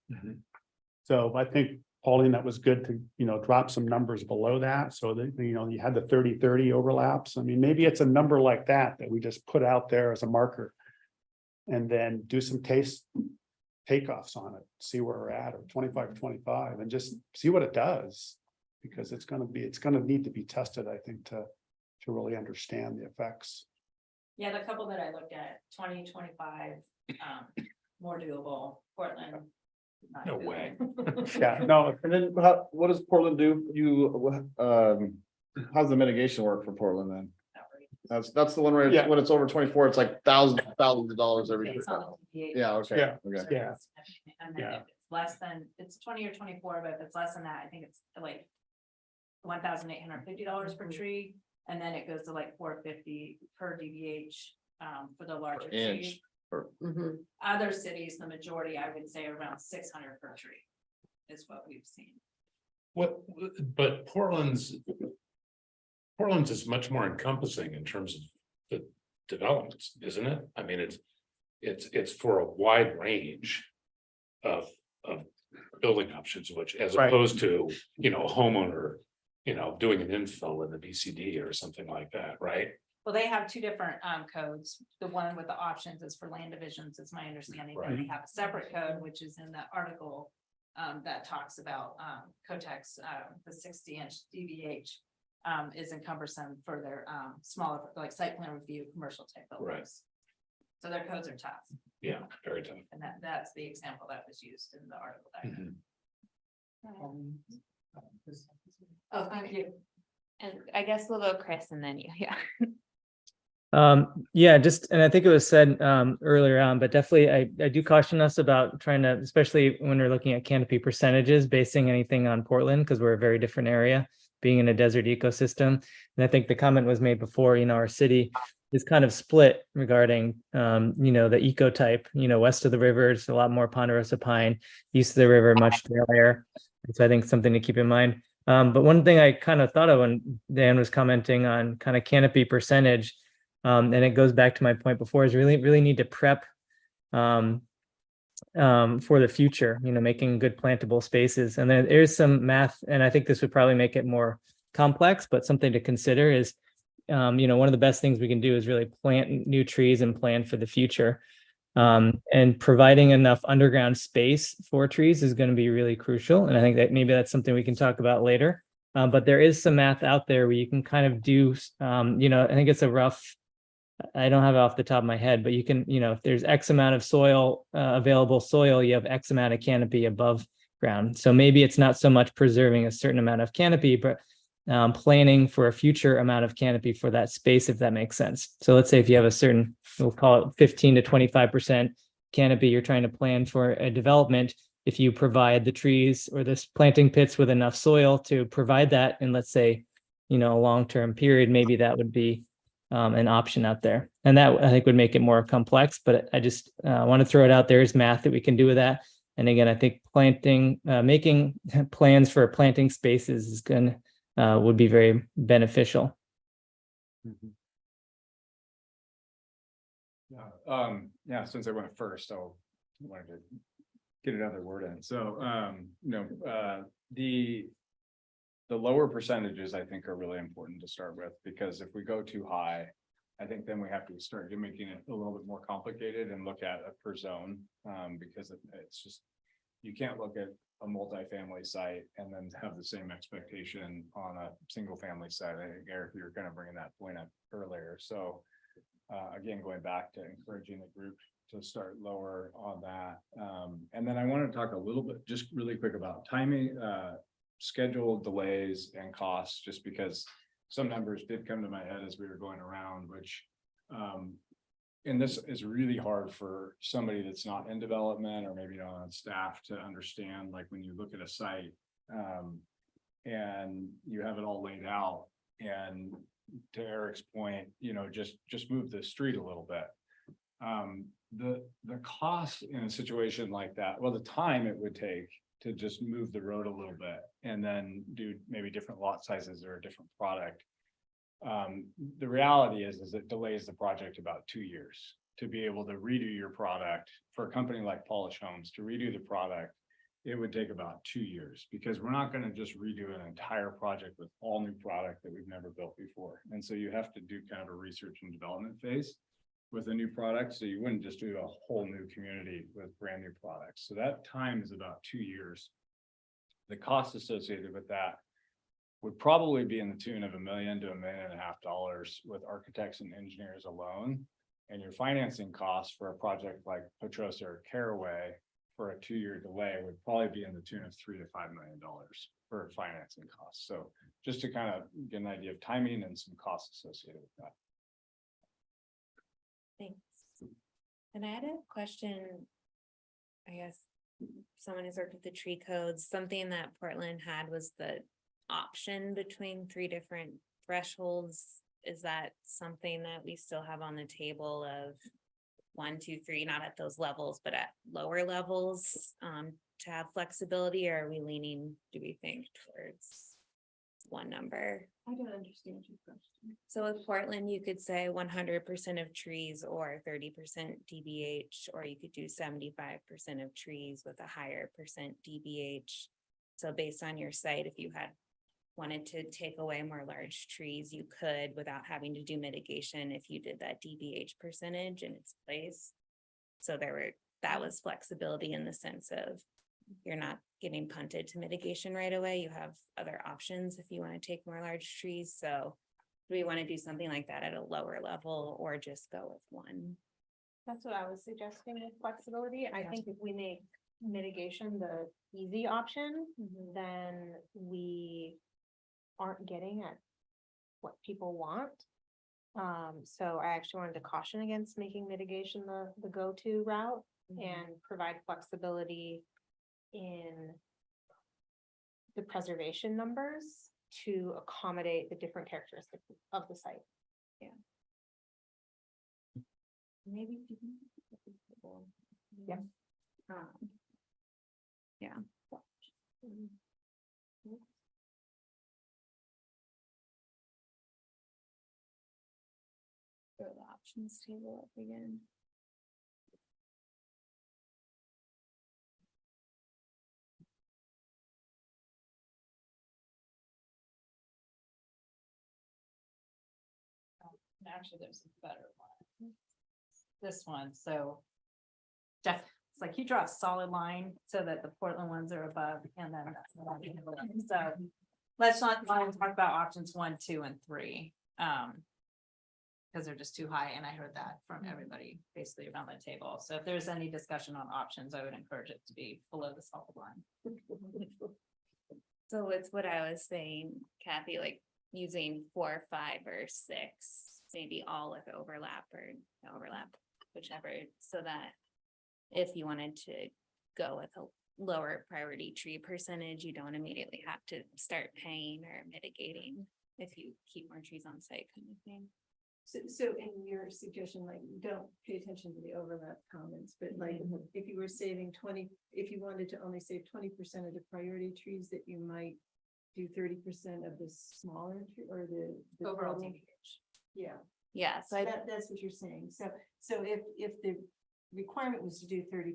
So I think, Pauline, that was good to, drop some numbers below that, so that, you had the 30-30 overlaps. Maybe it's a number like that we just put out there as a marker. And then do some takeoffs on it, see where we're at, or 25-25, and just see what it does. Because it's gonna need to be tested, I think, to really understand the effects. Yeah, the couple that I looked at, 20-25, more doable. Portland. not No doable. way. Yeah, no, And then what does Portland do? How's the mitigation work for Portland then? That's the one where Yeah. when it's over 24, it's like thousands of dollars every year. It's on the PH. Yeah, okay. Yeah. Okay. Yeah. And then Yeah. if it's less than, it's 20 or 24, but if it's less than that, I think it's like $1,850 per tree. And then it goes to like $450 per DBH for the larger Inch. tree. Other cities, the majority, I would say around 600 per tree is what we've seen. But Portland's is much more encompassing in terms of the developments, isn't it? It's for a wide range of building options, which as Right. opposed to, a homeowner, doing an infill in the BCD or something like that, right? Well, they have two different codes. The one with the options is for land divisions, is my understanding. Then they have a separate code, which is in the article that talks about Cotex, the 60-inch DVH is encumbersome for their smaller, like site plan review, commercial type buildings. So their codes are tough. Yeah, very tough. And that's the example that was used in the article. Oh, thank you. And I guess we'll go Chris and then you, yeah. Yeah, just, and I think it was said earlier on, but definitely I do caution us about trying to, especially when we're looking at canopy percentages, basing anything on Portland, because we're a very different area, being in a desert ecosystem. And I think the comment was made before, our city is kind of split regarding, the ecotype, west of the river, it's a lot more ponderosa pine, east of the river, much drier. So I think something to keep in mind. But one thing I kind of thought of when Dan was commenting on kind of canopy percentage, and it goes back to my point before, is really need to prep for the future, making good plantable spaces. And then there's some math, and I think this would probably make it more complex, but something to consider is, one of the best things we can do is really plant new trees and plan for the future. And providing enough underground space for trees is going to be really crucial. And I think that maybe that's something we can talk about later. But there is some math out there where you can kind of do, I think it's a rough, I don't have it off the top of my head, but you can, if there's X amount of soil, available soil, you have X amount of canopy above ground. So maybe it's not so much preserving a certain amount of canopy, but planning for a future amount of canopy for that space, if that makes sense. So let's say if you have a certain, we'll call it 15 to 25% canopy, you're trying to plan for a development. If you provide the trees or this planting pits with enough soil to provide that, and let's say, a long-term period, maybe that would be an option out there. And that I think would make it more complex, but I just want to throw it out there as math that we can do with that. And again, I think making plans for planting spaces is would be very beneficial. Yeah, since I went first, I wanted to get another word in. So, the lower percentages I think are really important to start with, because if we go too high, I think then we have to start making it a little bit more complicated and look at it per zone, because it's just, you can't look at a multifamily site and then have the same expectation on a single family site. I think Eric, you were kind of bringing that point up earlier. So again, going back to encouraging the group to start lower on that. And then I want to talk a little bit, just really quick, about timing, schedule delays and costs, just because some numbers did come to my head as we were going around, which and this is really hard for somebody that's not in development or maybe not on staff to understand. Like when you look at a site and you have it all laid out, and to Eric's point, just move the street a little bit. The cost in a situation like that, well, the time it would take to just move the road a little bit and then do maybe different lot sizes or a different product. The reality is it delays the project about 2 years to be able to redo your product. For a company like Polish Homes to redo the product, it would take about 2 years, because we're not going to just redo an entire project with all new product that we've never built before. And so you have to do kind of a research and development phase with a new product. So you wouldn't just do a whole new community with brand new products. So that time is about 2 years. The cost associated with that would probably be in the tune of $1 million to $1.5 million with architects and engineers alone. And your financing costs for a project like Petrosa or Caraway for a 2-year delay would probably be in the tune of $3 to $5 million for financing costs. So just to kind of get an idea of timing and some costs associated with that. Thanks. And I had a question, I guess, someone who's worked with the tree codes, something that Portland had was the option between 3 different thresholds. Is that something that we still have on the table of 1, 2, 3, not at those levels, but at lower levels, to have flexibility? Or are we leaning, do we think, towards one number? I don't understand your question. So with Portland, you could say 100% of trees or 30% DBH, or you could do 75% of trees with a higher percent DBH. So based on your site, if you had wanted to take away more large trees, you could without having to do mitigation if you did that DBH percentage in its place. So that was flexibility in the sense of you're not getting punted to mitigation right away. You have other options if you want to take more large trees. So do we want to do something like that at a lower level or just go with one? That's what I was suggesting with flexibility. I think if we make mitigation the easy option, then we aren't getting at what people want. So I actually wanted to caution against making mitigation the go-to route and provide flexibility in the preservation numbers to accommodate the different characteristics of the site. Maybe. Yep. Yeah. Go to the options table up again. Actually, there's a better one. This one, so. Jeff, it's like you draw a solid line so that the Portland ones are above and then that's what I'm doing. So let's not talk about options 1, 2, and 3. Because they're just too high, and I heard that from everybody basically around the table. So if there's any discussion on options, I would encourage it to be below the solid line. So it's what I was saying, Kathy, like using 4, 5, or 6, maybe all with overlap or no overlap, whichever, so that if you wanted to go with a lower priority tree percentage, you don't immediately have to start paying or mitigating if you keep more trees on site kind of thing. So in your suggestion, like, don't pay attention to the overlap comments, but like, if you were saving 20, if you wanted to only save 20% of the priority trees, that you might do 30% of the smaller tree or the Overall total. DBH. Yeah, Yeah, so I, that's what you're saying. So if the requirement was to do 30%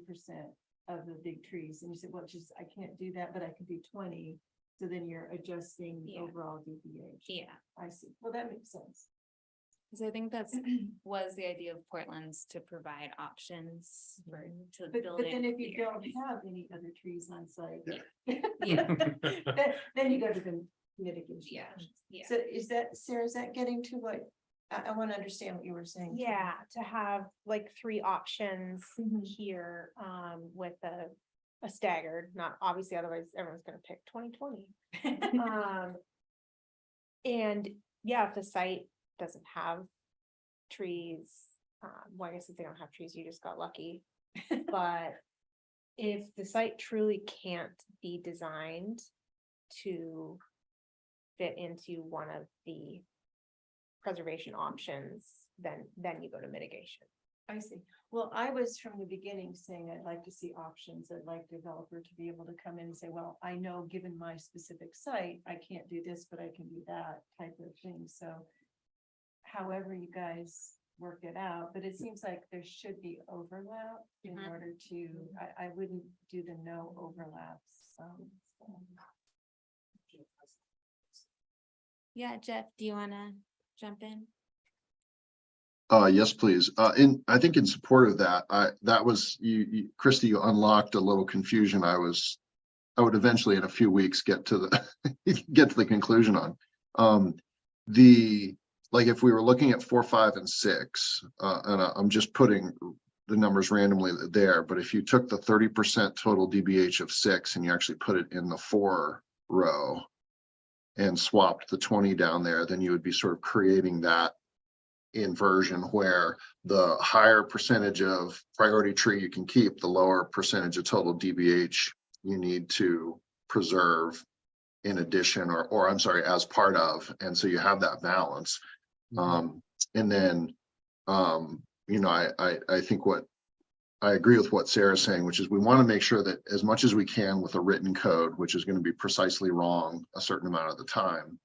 of the big trees, and you said, well, just, I can't do that, but I can do 20. So then you're adjusting the Yeah. overall DBH. yeah, I see. Well, that makes sense. because I think that's was the idea of Portland's to provide options for to But build then in if you clear. don't have any other trees on site. Yeah. Then you go to the mitigation. Yeah, options. yeah. So is that, Sarah, is that getting to what, I want to understand what you were saying. Yeah, to have like 3 options Mhm. here, with a staggered, not obviously, otherwise everyone's gonna pick 2020. And yeah, if the site doesn't have trees, well, I guess if they don't have trees, you just got lucky. But if the site truly can't be designed to fit into one of the preservation options, then you go to mitigation. I see. Well, I was from the beginning saying I'd like to see options. I'd like developer to be able to come in and say, well, I know given my specific site, I can't do this, but I can do that type of thing. So however you guys work it out, but it seems like there should be overlap in Mhm. order to, I wouldn't do the no overlaps. Yeah, Jeff, do you wanna jump in? Yes, please. I think in support of that, that was, Christie, you unlocked a little confusion. I would eventually in a few weeks get to the, get to the conclusion on. Like if we were looking at 4, 5, and 6, and I'm just putting the numbers randomly there, but if you took the 30% total DBH of 6 and you actually put it in the 4 row and swapped the 20 down there, then you would be sort of creating that inversion where the higher percentage of priority tree you can keep, the lower percentage of total DBH you need to preserve in addition, or I'm sorry, as part of. And so you have that balance. And then, I think I agree with what Sarah's saying, which is we want to make sure that as much as we can with a written code, which is going to be precisely wrong a certain amount of the time,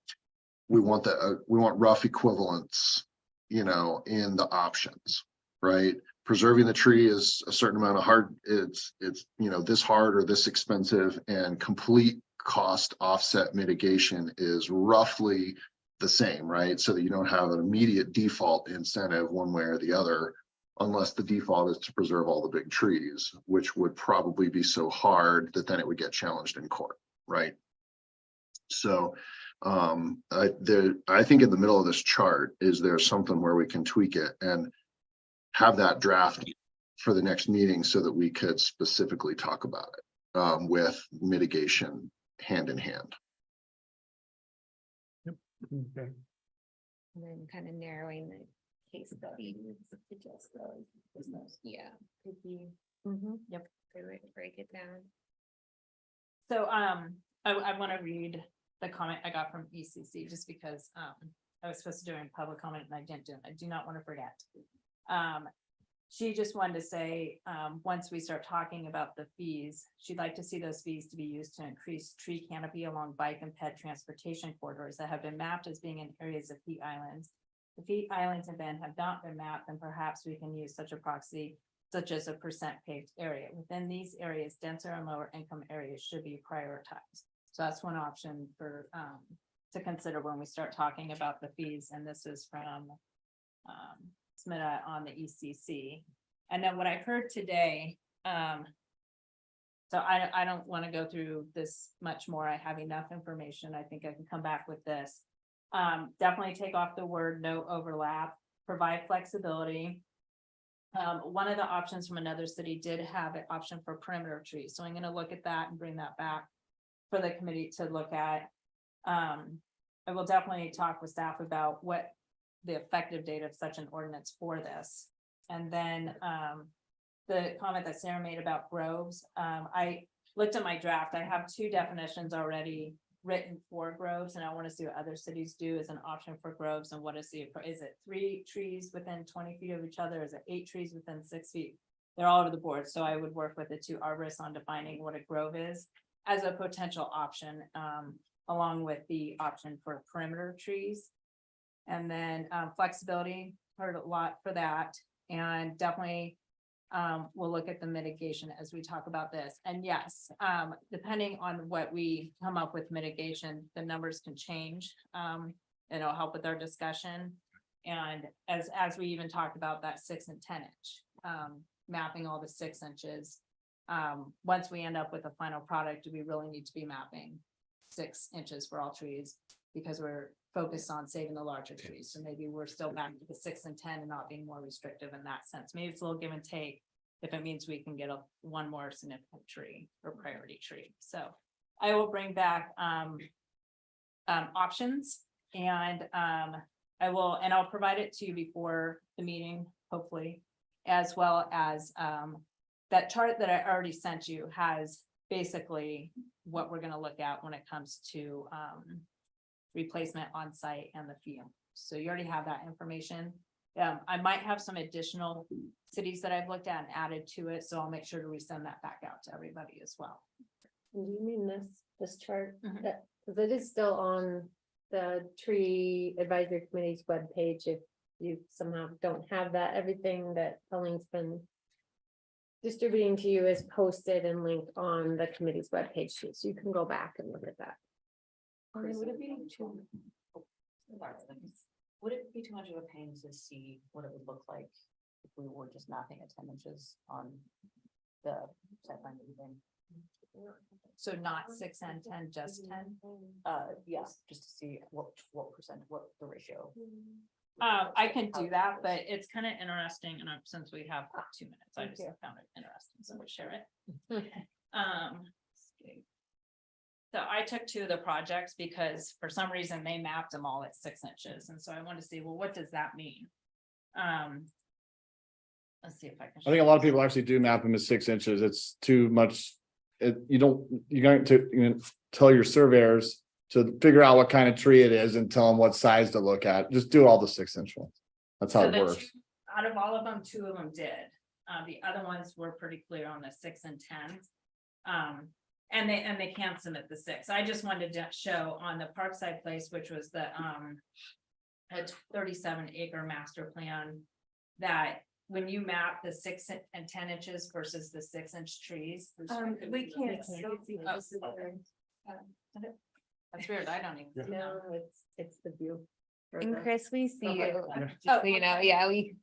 we want that, we want rough equivalence, in the options, right? Preserving the tree is a certain amount of hard, it's this hard or this expensive, and complete cost offset mitigation is roughly the same, right? So that you don't have an immediate default incentive one way or the other, unless the default is to preserve all the big trees, which would probably be so hard that then it would get challenged in court, right? So I think in the middle of this chart is there something where we can tweak it and have that draft for the next meeting so that we could specifically talk about it with mitigation hand in hand. Okay. And then kind of narrowing the case studies to just those. Yeah, could be. Yep. Good way to break it down. So, I want to read the comment I got from ECC just because, I was supposed to do it in public comment and I didn't do it. I do not want to forget. She just wanted to say, once we start talking about the fees, she'd like to see those fees to be used to increase tree canopy along bike and ped transportation corridors that have been mapped as being in areas of heat islands. The heat islands and Bend have not been mapped, and perhaps we can use such a proxy, such as a percent paved area. Within these areas, denser and lower income areas should be prioritized. So that's one option for, to consider when we start talking about the fees, and this is from Smita on the ECC. And then what I heard today, so I don't want to go through this much more. I have enough information. I think I can come back with this. Definitely take off the word no overlap, provide flexibility. One of the options from another city did have an option for perimeter trees. So I'm going to look at that and bring that back for the committee to look at. I will definitely talk with staff about what the effective date of such an ordinance for this. And then the comment that Sarah made about groves, I looked at my draft. I have 2 definitions already written for groves, and I want to see what other cities do as an option for groves. And what is it 3 trees within 20 feet of each other? Is it 8 trees within 6 feet? They're all over the board. So I would work with the 2 arborists on defining what a grove is as a potential option, along with the option for perimeter trees. And then flexibility, heard a lot for that. And definitely we'll look at the mitigation as we talk about this. And yes, depending on what we come up with mitigation, the numbers can change. And it'll help with our discussion. And as we even talked about that 6 and 10 inch, mapping all the 6 inches. Once we end up with a final product, do we really need to be mapping 6 inches for all trees? Because we're focused on saving the larger trees. So maybe we're still back to the 6 and 10 and not being more restrictive in that sense. Maybe it's a little give and take if it means we can get one more significant tree or priority tree. So I will bring back options, and I'll provide it to you before the meeting, hopefully, as well as that chart that I already sent you has basically what we're going to look at when it comes to replacement on site and the fee. So you already have that information. I might have some additional cities that I've looked at and added to it, so I'll make sure to resend that back out to everybody as well. Do you mean this chart? That, because it is still on the tree advisory committee's webpage. If you somehow don't have that, everything that Colleen's been distributing to you is posted and linked on the committee's webpage too, so you can go back and look at that. Would it be too? Would it be too much of a pain to see what it would look like if we were just mapping at 10 inches on the site plan meeting? So not 6 and 10, just 10. Yes, just to see what percent, what the ratio. I can do that, but it's kind of interesting, and since we have 2 minutes, I just found it interesting, so we'll share it. So I took 2 of the projects because for some reason they mapped them all at 6 inches, and so I want to see, well, what does that mean? Let's see if I can. I think a lot of people actually do map them as 6 inches. It's too much. You're going to tell your surveyors to figure out what kind of tree it is and tell them what size to look at. Just do all the 6 inch ones. That's how So it works. Out of all of them, 2 of them did. The other ones were pretty clear on the 6 and 10s. And they can submit the 6. I just wanted to show on the Parkside Place, which was the a 37 acre master plan, that when you map the 6 and 10 inches versus the 6 inch trees. We can't. That's weird, I don't even. No, it's the view. for And the- Chris, we see Okay. you. Yeah. Just so you know, yeah, we.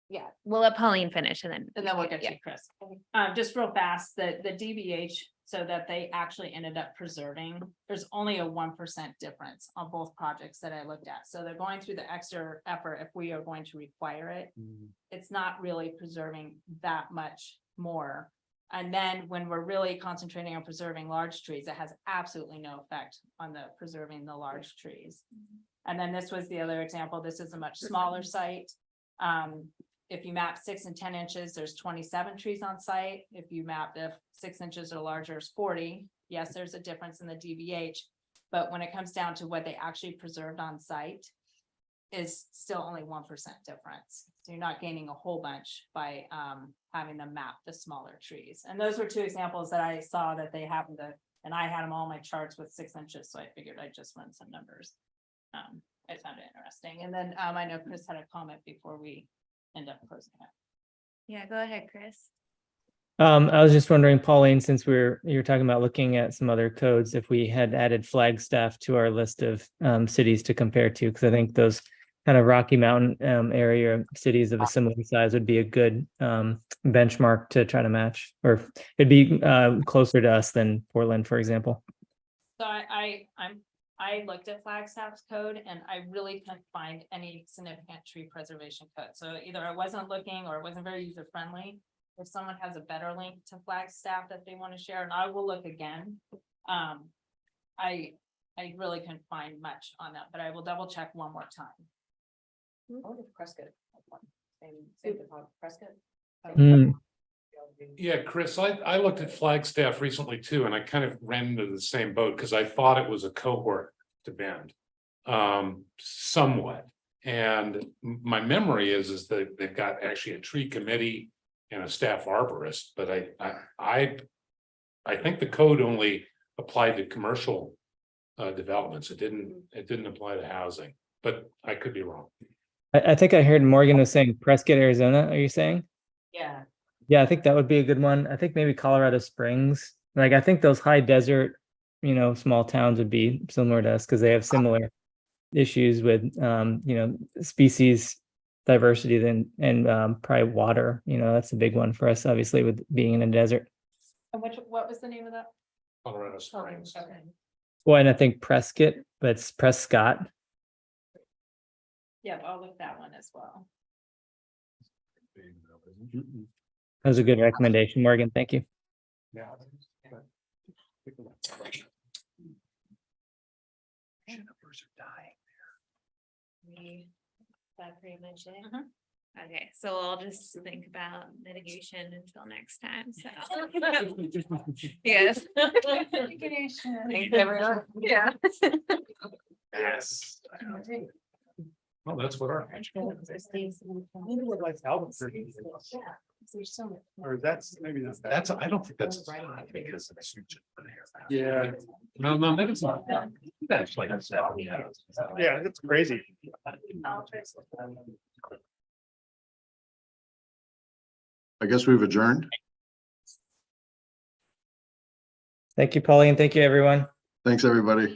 Yeah, we'll let Pauline finish and then. And then we'll get Yeah. to Chris. Just real fast, the DBH, so that they actually ended up preserving, there's only a 1% difference on both projects that I looked at. So they're going through the extra effort if we are going to require it. It's not really preserving that much more. And then when we're really concentrating on preserving large trees, it has absolutely no effect on the preserving the large trees. And then this was the other example. This is a much smaller site. If you map 6 and 10 inches, there's 27 trees on site. If you map the 6 inches or larger is 40. Yes, there's a difference in the DBH. But when it comes down to what they actually preserved on site, is still only 1% difference. So you're not gaining a whole bunch by having them map the smaller trees. And those were 2 examples that I saw that they happened to, and I had them all my charts with 6 inches, so I figured I'd just run some numbers. I found it interesting. And then I know Chris had a comment before we end up closing it. Yeah, go ahead, Chris. I was just wondering, Pauline, since you're talking about looking at some other codes, if we had added Flagstaff to our list of cities to compare to, because I think those kind of Rocky Mountain area cities of a similar size would be a good benchmark to try to match, or it'd be closer to us than Portland, for example. So I looked at Flagstaff's code and I really couldn't find any significant tree preservation code. So either I wasn't looking or it wasn't very user friendly. If someone has a better link to Flagstaff that they want to share, and I will look again. I really couldn't find much on that, but I will double check one more time. What if Prescott? Same about Prescott? Yeah, Chris, I looked at Flagstaff recently too, and I kind of ran into the same boat because I thought it was a cohort to Bend. Somewhat. And my memory is that they've got actually a tree committee and a staff arborist, but I think the code only applied to commercial developments. It didn't apply to housing, but I could be wrong. I think I heard Morgan was saying Prescott, Arizona. Are you saying? Yeah. Yeah, I think that would be a good one. I think maybe Colorado Springs. Like, I think those high desert, small towns would be similar to us because they have similar issues with, species diversity and probably water. That's a big one for us, obviously, with being in a desert. And what was the name of that? Colorado Springs. Okay. Well, and I think Prescott, but it's Prescott. Yeah, I'll look that one as well. That was a good recommendation, Morgan. Thank you. Yeah. That pretty much it. Okay, so I'll just think about mitigation until next time, so. Yes. Thanks, everyone. Yeah. Yes. Well, that's what our. Or that's maybe not. That's, I don't think that's because of the. Yeah. No, maybe it's not. That's like. Yeah, it's crazy. I guess we've adjourned. Thank you, Pauline. Thank you, everyone. Thanks, everybody.